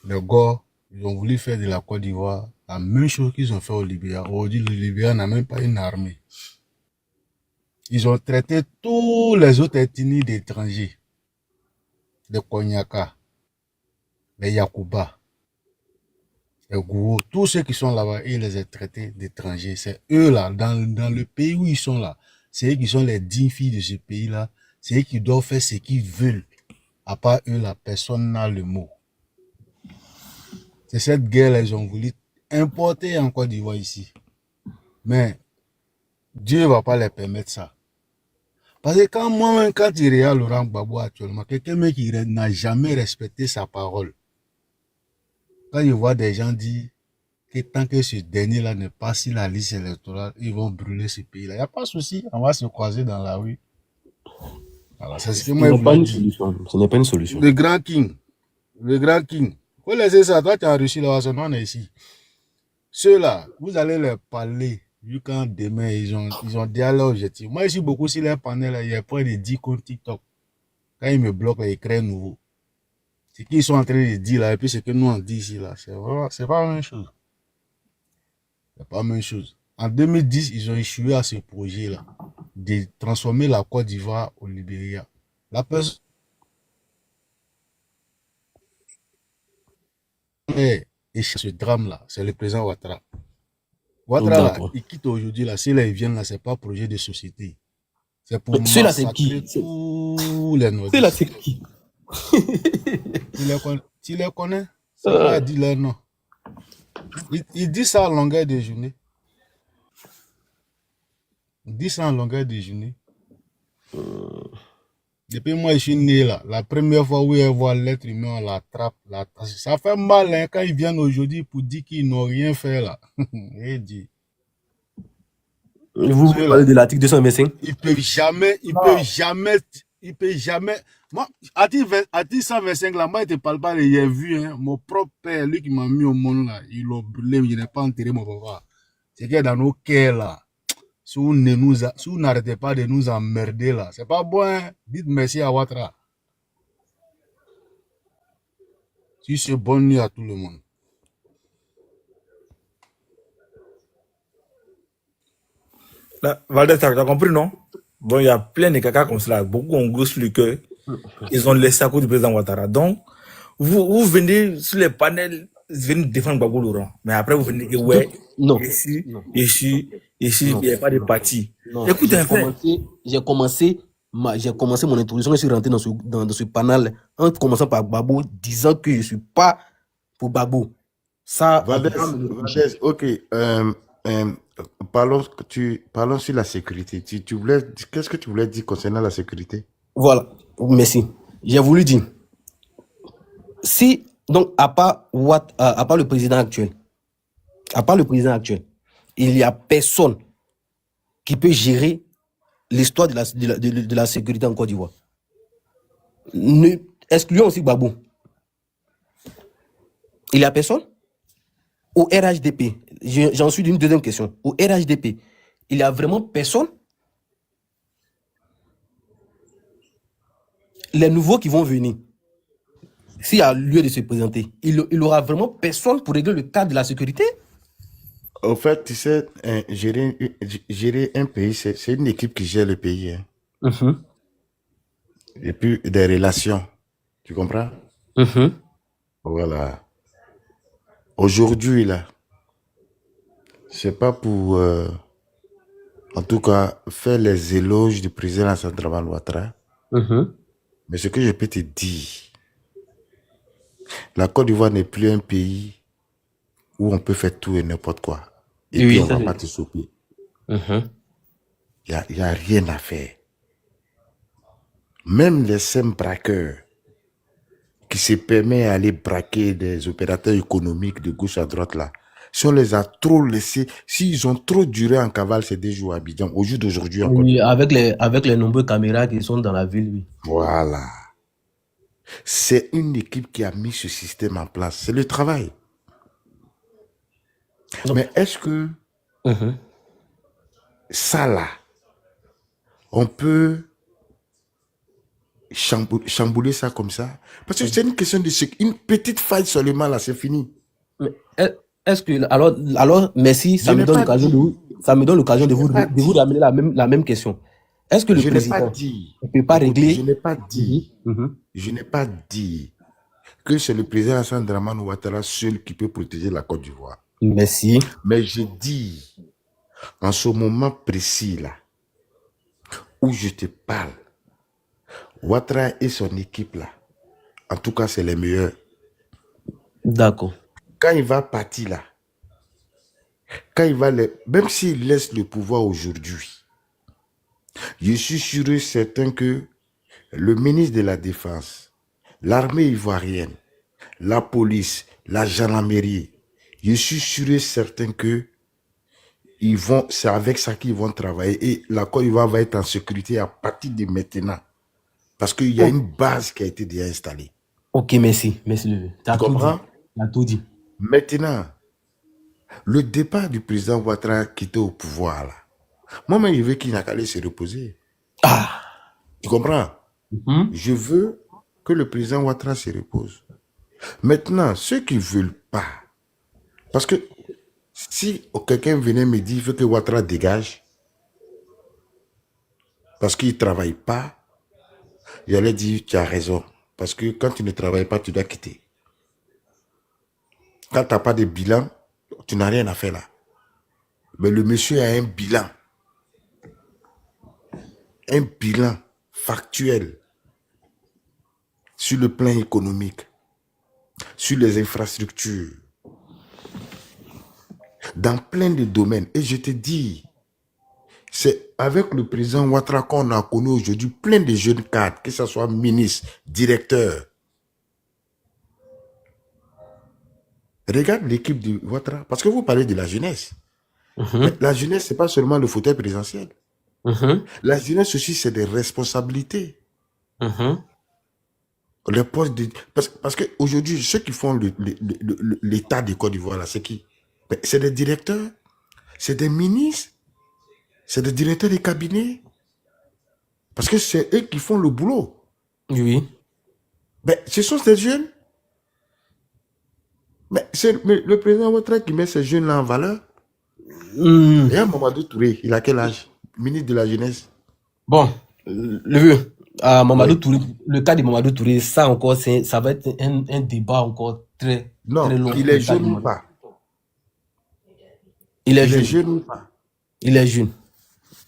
Les gars, ils ont voulu faire de la Côte d'Ivoire la même chose qu'ils ont fait au Libéria. Aujourd'hui, le Libéria n'a même pas une armée. Ils ont traité tous les autres ethnies d'étrangers. Les Konyaka, les Yakuba, les Gourou, tous ceux qui sont là-bas, ils les ont traités d'étrangers. C'est eux là, dans le pays où ils sont là. C'est eux qui sont les dignes filles de ce pays-là. C'est eux qui doivent faire ce qu'ils veulent. À part eux, la personne n'a le mot. C'est cette guerre, ils ont voulu importer en Côte d'Ivoire ici. Mais Dieu ne va pas les permettre ça. Parce que quand il regarde Laurent Gbagbo actuellement, quelqu'un qui n'a jamais respecté sa parole. Quand il voit des gens dire que tant que ce dernier-là n'est pas sur la liste électorale, ils vont brûler ce pays-là. Il n'y a pas de souci, on va se croiser dans la rue. Voilà, c'est ce que moi je voulais dire. Ce n'est pas une solution. Le grand king. Faut laisser ça. Toi, tu as réussi là, on est ici. Ceux-là, vous allez leur parler. Vu quand demain, ils ont déjà leur objectif. Moi, ici, beaucoup sur les panels, il y a près de 10 comptes TikTok. Quand ils me bloquent, ils créent nouveau. Ce qu'ils sont en train de dire là, et puis ce que nous on dit ici là, c'est pas la même chose. C'est pas la même chose. En 2010, ils ont échoué à ce projet-là de transformer la Côte d'Ivoire au Libéria. La personne et ce drame-là, c'est le président Ouattara. Ouattara, là, il quitte aujourd'hui, là, s'il viennent là, c'est pas projet de société. C'est pour massacrer tous les Nordiques. C'est là, c'est qui? Tu les connais? C'est pas dit leur nom. Il dit ça en longueur de journée. Il dit ça en longueur de journée. Depuis moi, je suis né là. La première fois où ils voient l'être humain, on l'attrape. Ça fait mal hein, quand ils viennent aujourd'hui pour dire qu'ils n'ont rien fait là. Il dit. Vous Ceux-là, parlez de l'article 225. ils peuvent jamais, Moi, article 125 là, moi, je te parle pas de j'ai vu, hein, mon propre père, lui qui m'a mis au monde là, ils l'ont brûlé, je n'ai pas enterré mon papa. C'est que dans nos cœurs là, si vous n'arrêtez pas de nous emmerder là, c'est pas bon, hein. Dites merci à Ouattara. Si c'est bonne nuit à tout le monde. Là, Valdez, t'as compris, non? Bon, il y a plein de caca comme cela. Beaucoup ont gros sur le cœur. Ils ont laissé à cause du président Ouattara. Donc, vous venez sur les panels, vous venez défendre Gbagbo Laurent. Mais après, vous venez dire, ouais, Non. ici, Non. il n'y a pas de parti. Non. Écoute un peu. J'ai commencé mon introduction, je suis rentré dans ce panel en commençant par Gbagbo, disant que je ne suis pas pour Gbagbo. Ça, Valdez, ok. Parlons sur la sécurité. Qu'est-ce que tu voulais dire concernant la sécurité? Voilà, merci. J'ai voulu dire, si, donc, à part le président actuel, il n'y a personne qui peut gérer l'histoire de la sécurité en Côte d'Ivoire. Excluons aussi Gbagbo. Il n'y a personne. Au RHDP, j'en suis d'une deuxième question. Au RHDP, il n'y a vraiment personne. Les nouveaux qui vont venir, s'il y a lieu de se présenter, il aura vraiment personne pour régler le cadre de la sécurité. En fait, tu sais, gérer un pays, c'est une équipe qui gère le pays. Hein. Et puis des relations. Tu comprends? Voilà. Aujourd'hui, là, c'est pas pour, en tout cas, faire les éloges du président Alassane Dramane Ouattara. Mais ce que je peux te dire, la Côte d'Ivoire n'est plus un pays où on peut faire tout et n'importe quoi. Et puis on va pas te souper. Il n'y a rien à faire. Même les simples braqueurs qui se permettent d'aller braquer des opérateurs économiques de gauche à droite là, si on les a trop laissés, s'ils ont trop duré en cavale ces 2 jours à Abidjan, au jour d'aujourd'hui encore. Oui, avec les nombreuses caméras qui sont dans la ville, oui. Voilà. C'est une équipe qui a mis ce système en place. C'est le travail. Donc, mais est-ce que ça là, on peut chambouler ça comme ça? Parce que c'est une question de une petite faille seulement là, c'est fini. Mais est-ce que alors merci, ça me donne l'occasion de vous ramener la même question. Est-ce que le président ne peut pas régler? Je n'ai pas dit. Je n'ai pas dit que c'est le président Alassane Dramane Ouattara seul qui peut protéger la Côte d'Ivoire. Merci. Mais je dis, en ce moment précis là, où je te parle, Ouattara et son équipe là, en tout cas c'est les meilleurs. D'accord. Quand il va partir là, même s'il laisse le pouvoir aujourd'hui, je suis sûr et certain que le ministre de la Défense, l'armée ivoirienne, la police, la gendarmerie, je suis sûr et certain que c'est avec ça qu'ils vont travailler et la Côte d'Ivoire va être en sécurité à partir de maintenant. Parce qu'il y a une base qui a été déjà installée. Ok, merci. Merci. Tu comprends? Tu as tout dit. Maintenant, le départ du président Ouattara qui était au pouvoir là, moi-même, je veux qu'il n'a qu'à aller se reposer. Tu comprends? Je veux que le président Ouattara se repose. Maintenant, ceux qui ne veulent pas, parce que si quelqu'un venait me dire qu'il faut que Ouattara dégage, parce qu'il ne travaille pas, j'allais dire, tu as raison. Parce que quand tu ne travailles pas, tu dois quitter. Quand tu n'as pas de bilan, tu n'as rien à faire là. Mais le monsieur a un bilan. Un bilan factuel sur le plan économique, sur les infrastructures, dans plein de domaines. Et je te dis, c'est avec le président Ouattara qu'on a connu aujourd'hui plein de jeunes cadres, que ce soit ministres, directeurs. Regarde l'équipe de Ouattara, parce que vous parlez de la jeunesse. Mais la jeunesse, c'est pas seulement le fauteuil présidentiel. Mhm. La jeunesse aussi, c'est des responsabilités. Mhm. Le poste de... Parce qu'aujourd'hui, ceux qui font l'État de Côte d'Ivoire, là, c'est qui? Ben, c'est des directeurs, c'est des ministres, c'est des directeurs de cabinet. Parce que c'est eux qui font le boulot. Oui. Ben, ce sont ces jeunes. Mais c'est le président Ouattara qui met ces jeunes-là en valeur. Hmm. Et à Mamadou Touré, il a quel âge? Ministre de la Jeunesse. Bon, Mamadou Oui. Touré, le cas de Mamadou Touré, ça encore, ça va être un débat encore très Non, long. il est jeune ou pas? Il est Il est jeune. jeune ou pas? Il est jeune.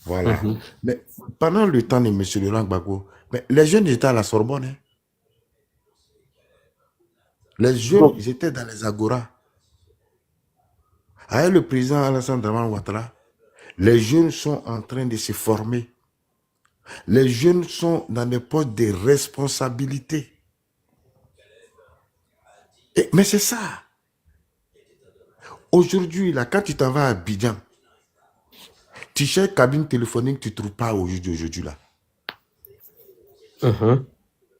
Voilà. Mais pendant le temps de M. Laurent Gbagbo, mais les jeunes étaient à la Sorbonne. Hein. Les jeunes, ils étaient dans les agoras. Avec le président Alassane Dramane Ouattara, les jeunes sont en train de se former. Les jeunes sont dans des postes de responsabilité. Mais c'est ça. Aujourd'hui, là, quand tu t'en vas à Abidjan, tu cherches cabine téléphonique, tu ne trouves pas aujourd'hui là.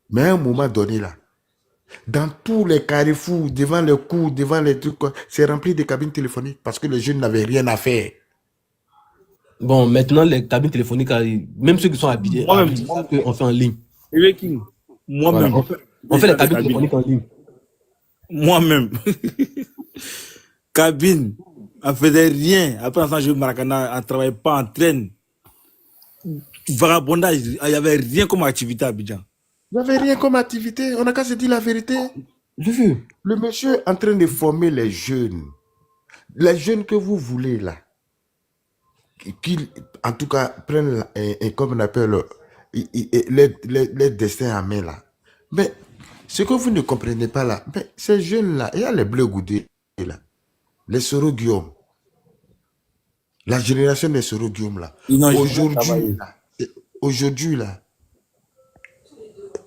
Mais à un moment donné, là, dans tous les carrefours, devant les cours, devant les trucs, c'est rempli de cabines téléphoniques parce que les jeunes n'avaient rien à faire. Bon, maintenant, les cabines téléphoniques, même ceux qui sont habillés, on fait en ligne. Moi-même. Voilà. On fait les cabines téléphoniques en ligne. Moi-même. Cabine. On faisait rien. Après, on jouait au Maracana, on ne travaillait pas, on traîne. Vagabondage, il n'y avait rien comme activité à Abidjan. Il n'y avait rien comme activité. On n'a qu'à se dire la vérité. J'ai vu. Le monsieur est en train de former les jeunes. Les jeunes que vous voulez là. Qu'ils, en tout cas, prennent, comme on appelle, les destins à main là. Mais ce que vous ne comprenez pas là, mais ces jeunes là, il y a les bleus goudés là. Les Soro Guillaume. La génération des Soro Guillaume là. Aujourd'hui là,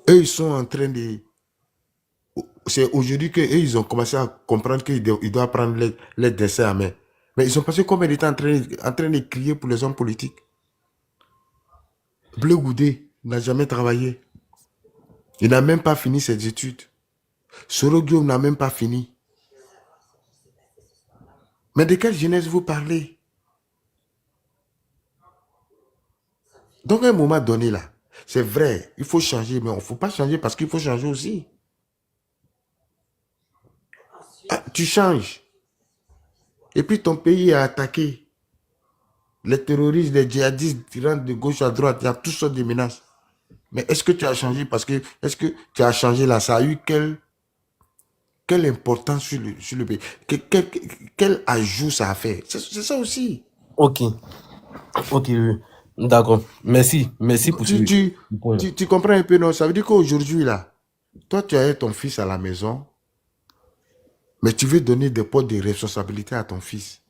eux ils sont en train de... C'est aujourd'hui qu'eux ils ont commencé à comprendre qu'ils doivent prendre les dessins à main. Mais ils ont passé combien de temps en train de crier pour les hommes politiques? Bleu Goudé n'a jamais travaillé. Il n'a même pas fini ses études. Soro Guillaume n'a même pas fini. Mais de quelle jeunesse vous parlez? Donc à un moment donné là, c'est vrai, il faut changer, mais il ne faut pas changer parce qu'il faut changer aussi. Ah, tu changes. Et puis ton pays est attaqué. Les terroristes, les djihadistes qui rentrent de gauche à droite, il y a toutes sortes de menaces. Mais est-ce que tu as changé parce que, est-ce que tu as changé là, ça a eu quelle importance sur le pays? Quel ajout ça a fait? C'est ça aussi. Ok, d'accord. Merci pour tu comprends un peu, non? Ça veut dire qu'aujourd'hui, là, toi, tu as ton fils à la maison, mais tu veux donner des postes de responsabilité à ton fils.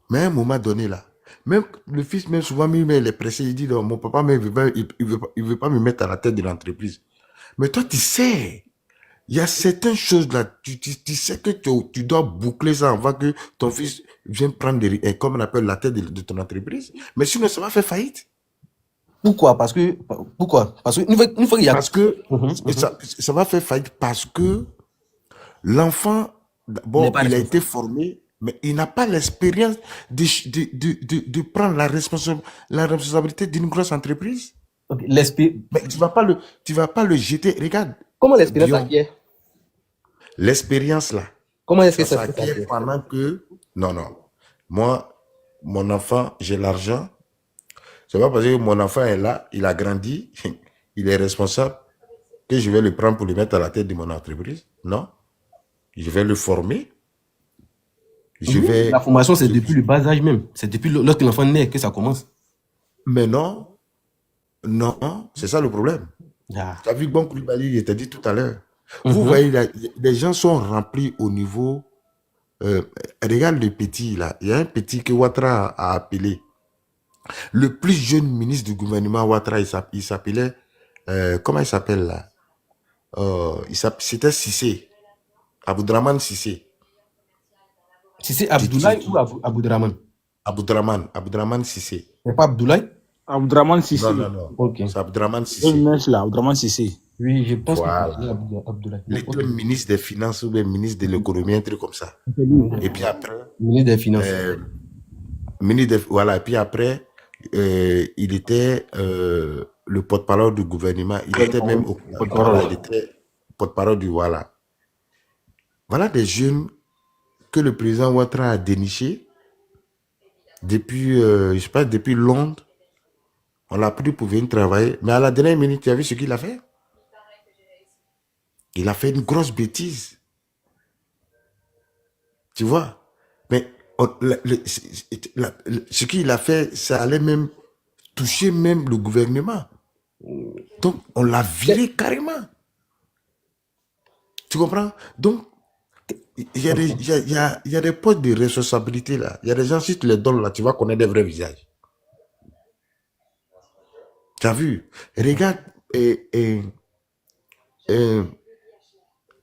Mais à un moment donné, là, même le fils, même souvent, il est pressé, il dit, non, mon papa, il ne veut pas me mettre à la tête de l'entreprise. Mais toi, tu sais, il y a certaines choses là, tu sais que tu dois boucler ça avant que ton fils vienne prendre, comme on appelle, la tête de ton entreprise. Mais sinon, ça va faire faillite. Pourquoi? Parce que une fois qu'il y a... Parce que ça va faire faillite parce que l'enfant, bon, il a été formé, mais il n'a pas l'expérience de prendre la responsabilité d'une grosse entreprise. Okay. Mais tu vas pas le jeter. Regarde. Comment l'expérience s'acquiert? L'expérience là. Comment est-ce que ça s'acquiert pendant que... Non. Moi, mon enfant, j'ai l'argent. C'est pas parce que mon enfant est là, il a grandi, il est responsable, que je vais le prendre pour le mettre à la tête de mon entreprise. Non. Je vais le former. La formation, c'est depuis le bas âge même. C'est depuis lorsque l'enfant naît que ça commence. Mais non. Non, c'est ça le problème. Tu as vu Bon Koulibaly, il t'a dit tout à l'heure. Vous voyez, les gens sont remplis au niveau... regarde le petit, là. Il y a un petit que Ouattara a appelé. Le plus jeune ministre du gouvernement Ouattara, il s'appelait... comment il s'appelle, là? C'était Cissé. Aboudraman Cissé. C'est Abdoulaye ou Aboudraman? Aboudraman Sissé. C'est pas Abdoulaye? Abdraman Sissé. Non. Ok. C'est Aboudraman Le Sissé. mec là, Abdraman Sissé. Oui, je pense Voilà. que c'est Abdoulaye. Il était ministre des Finances ou bien ministre de l'économie, un truc comme ça. Et puis après, Ministre des Finances. Voilà, et puis après, il était le porte-parole du gouvernement. Il était même il était porte-parole du voilà. Voilà des jeunes que le président Ouattara a dénichés depuis, je sais pas, depuis Londres. On l'a pris pour venir travailler. Mais à la dernière minute, tu as vu ce qu'il a fait? Il a fait une grosse bêtise. Tu vois? Mais ce qu'il a fait, ça allait même toucher même le gouvernement. Donc, on l'a viré carrément. Tu comprends? Donc, il y a des postes de responsabilité là. Il y a des gens, si tu les donnes là, tu vas connaître des vrais visages. Tu as vu? Regarde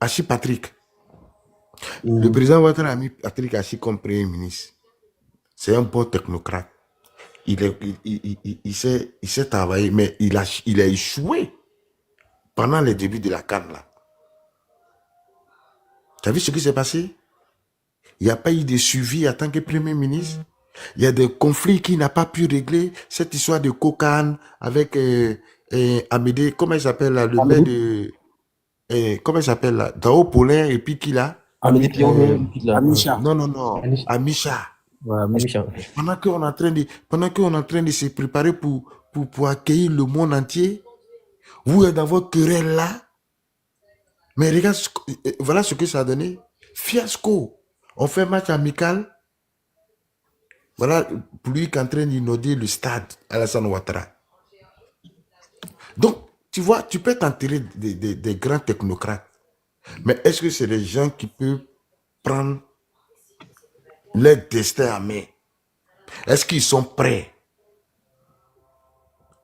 Hachi Patrick. Le président Ouattara a mis Patrick Hachi comme premier ministre. C'est un bon technocrate. Il sait travailler, mais il a échoué pendant les débuts de la CAN là. Tu as vu ce qui s'est passé? Il n'y a pas eu de suivi en tant que Premier ministre. Il y a des conflits qu'il n'a pas pu régler. Cette histoire de cocaïne avec Amédée, comment il s'appelle là, le maire de... comment il s'appelle là, Dao Paulin et puis qui là? Amédée Amisha. Non. Amisha. Ouais, Amisha. Pendant qu'on est en train de se préparer pour accueillir le monde entier, vous êtes dans votre querelle là. Mais regarde, voilà ce que ça a donné. Fiasco. On fait match amical. Voilà, pour lui qui est en train d'inaugurer le stade Alassane Ouattara. Donc, tu vois, tu peux t'enterrer des grands technocrates. Mais est-ce que c'est des gens qui peuvent prendre leur destin en main? Est-ce qu'ils sont prêts?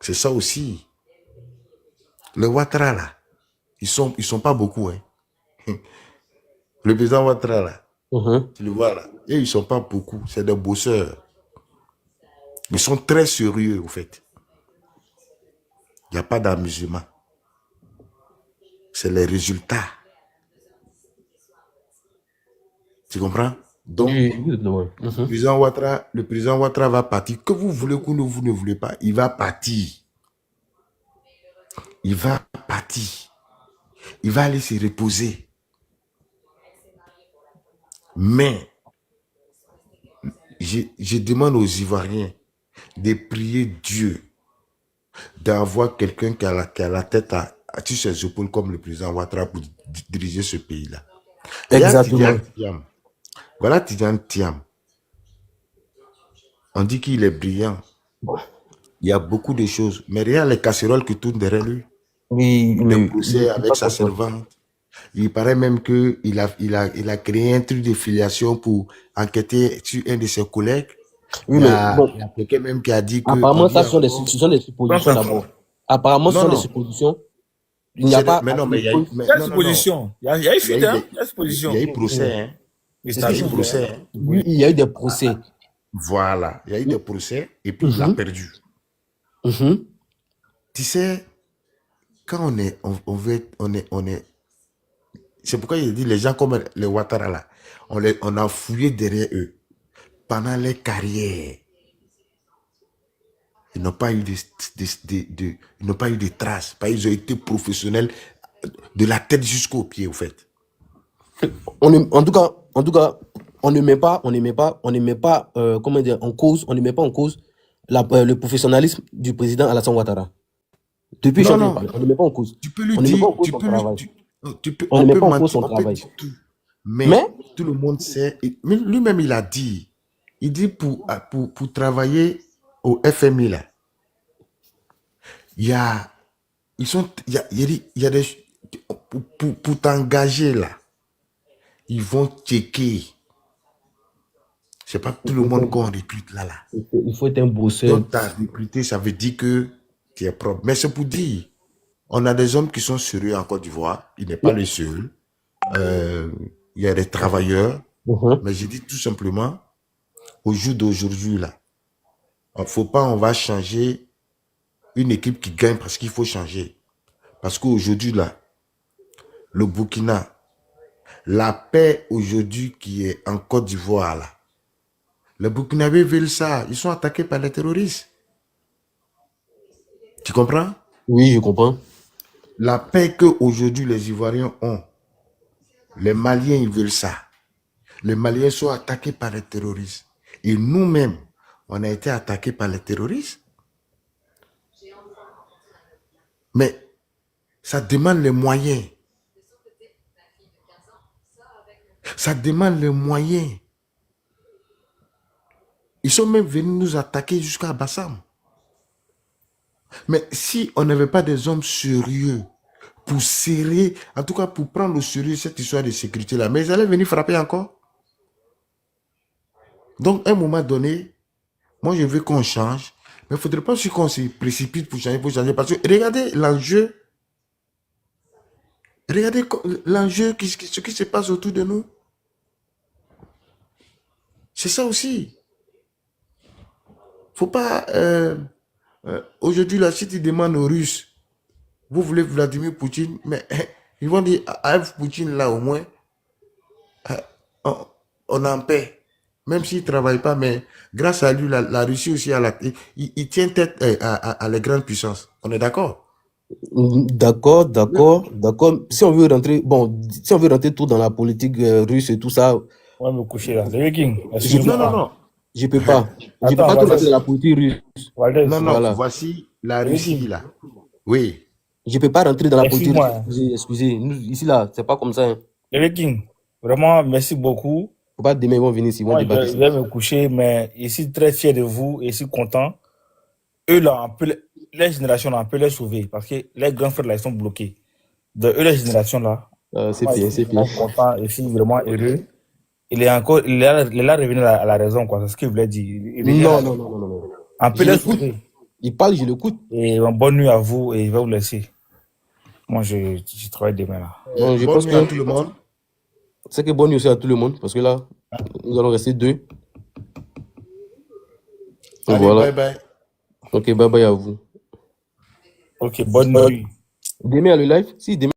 C'est ça aussi. Le Ouattara là, ils sont pas beaucoup. Hein. Le président Ouattara là, tu le vois là, et ils sont pas beaucoup. C'est des bosseurs. Ils sont très sérieux au fait. Il n'y a pas d'amusement. C'est les résultats. Tu comprends? Donc, le président Ouattara va partir. Que vous voulez ou vous ne voulez pas, il va partir. Il va partir. Il va aller se reposer. Mais, je demande aux Ivoiriens de prier Dieu d'avoir quelqu'un qui a la tête sur ses épaules comme le président Ouattara pour diriger ce pays-là. Exactement. Voilà Tidjane Thiam. On dit qu'il est brillant. Il y a beaucoup de choses. Mais regarde les casseroles qui tournent derrière lui. Oui, Le procès avec sa servante. Il paraît même qu'il a créé un truc de filiation pour enquêter sur un de ses collègues. Oui, il y a quelqu'un même qui a dit que... Apparemment, ça, ce sont des suppositions d'abord. Apparemment, ce sont des suppositions. Il n'y a pas... Mais non, mais il y a une supposition. Il y a une fuite, hein. Il y a une supposition. Il y a eu procès, hein. Il y a eu procès, hein. Oui, il y a eu des procès. Voilà. Il y a eu des procès et puis il a perdu. Tu sais, quand on est... C'est pourquoi il dit les gens comme les Ouattara là, on a fouillé derrière eux pendant les carrières. Ils n'ont pas eu ils n'ont pas eu de traces. Ils ont été professionnels de la tête jusqu'aux pieds, au fait. En tout cas, on ne met pas, comment dire, en cause, on ne met pas en cause le professionnalisme du président Alassane Ouattara. Depuis on ne met pas en cause. Tu peux lui dire, on ne met pas en cause son travail. Mais tout le monde sait, lui-même il a dit, pour travailler au FMI là, il y a des, pour t'engager là, ils vont checker. C'est pas tout le monde qu'on recrute là. Il faut être un bosseur. Donc, t'as recruté, ça veut dire que tu es propre. Mais c'est pour dire, on a des hommes qui sont sérieux en Côte d'Ivoire. Il n'est pas le seul. Il y a des travailleurs. Mais j'ai dit tout simplement, au jour d'aujourd'hui, là, il ne faut pas, on va changer une équipe qui gagne parce qu'il faut changer. Parce qu'aujourd'hui, là, le Burkina, la paix aujourd'hui qui est en Côte d'Ivoire, là, les Burkinabés veulent ça. Ils sont attaqués par les terroristes. Tu comprends? Oui, je comprends. La paix qu'aujourd'hui les Ivoiriens ont, les Maliens, ils veulent ça. Les Maliens sont attaqués par les terroristes. Et nous-mêmes, on a été attaqués par les terroristes. Mais ça demande les moyens. Ça demande les moyens. Ils sont même venus nous attaquer jusqu'à Bassam. Mais si on n'avait pas des hommes sérieux pour serrer, en tout cas pour prendre au sérieux cette histoire de sécurité-là, mais ils allaient venir frapper encore. Donc, à un moment donné, moi je veux qu'on change, mais il ne faudrait pas aussi qu'on se précipite pour changer, parce que regardez l'enjeu, ce qui se passe autour de nous. C'est ça aussi. Faut pas... aujourd'hui, là, si tu demandes aux Russes, vous voulez Vladimir Poutine, mais ils vont dire, à Poutine, là, au moins, on est en paix. Même s'il ne travaille pas, mais grâce à lui, la Russie aussi, il tient tête à les grandes puissances. On est d'accord? D'accord. Si on veut rentrer tout dans la politique russe et tout ça, On va me coucher là. Le King, non. je peux pas. Je peux pas tout rentrer dans la politique russe. Non, Voilà. voici la Russie, là. Oui. Je peux pas rentrer dans la politique Excuse-moi. russe. Excusez. Nous, ici, là, c'est pas comme ça. Hein. Le King, vraiment, merci beaucoup. Faut pas demain, ils vont venir ici, ils vont Moi, débattre je ici. vais me coucher, mais ici, très fier de vous et si content. Eux, là, on peut, les générations, là, on peut les sauver parce que les grands frères, là, ils sont bloqués. De eux, les générations, là, C'est moi, bien, je suis c'est bien. vraiment content et je suis vraiment heureux. Il est là revenu à la raison, quoi. C'est ce qu'il voulait dire. Non. On peut Je les l'écoute. sauver. Il parle, je l'écoute. Et bonne nuit à vous et je vais vous laisser. Moi, je travaille demain, là. Donc, je Bonne pense nuit à que tout le monde. c'est que bonne nuit aussi à tout le monde parce que là, nous allons rester 2. Allez, Voilà. bye bye. Ok, bye bye à vous. Ok, bonne nuit. Demain, le live? Si, demain.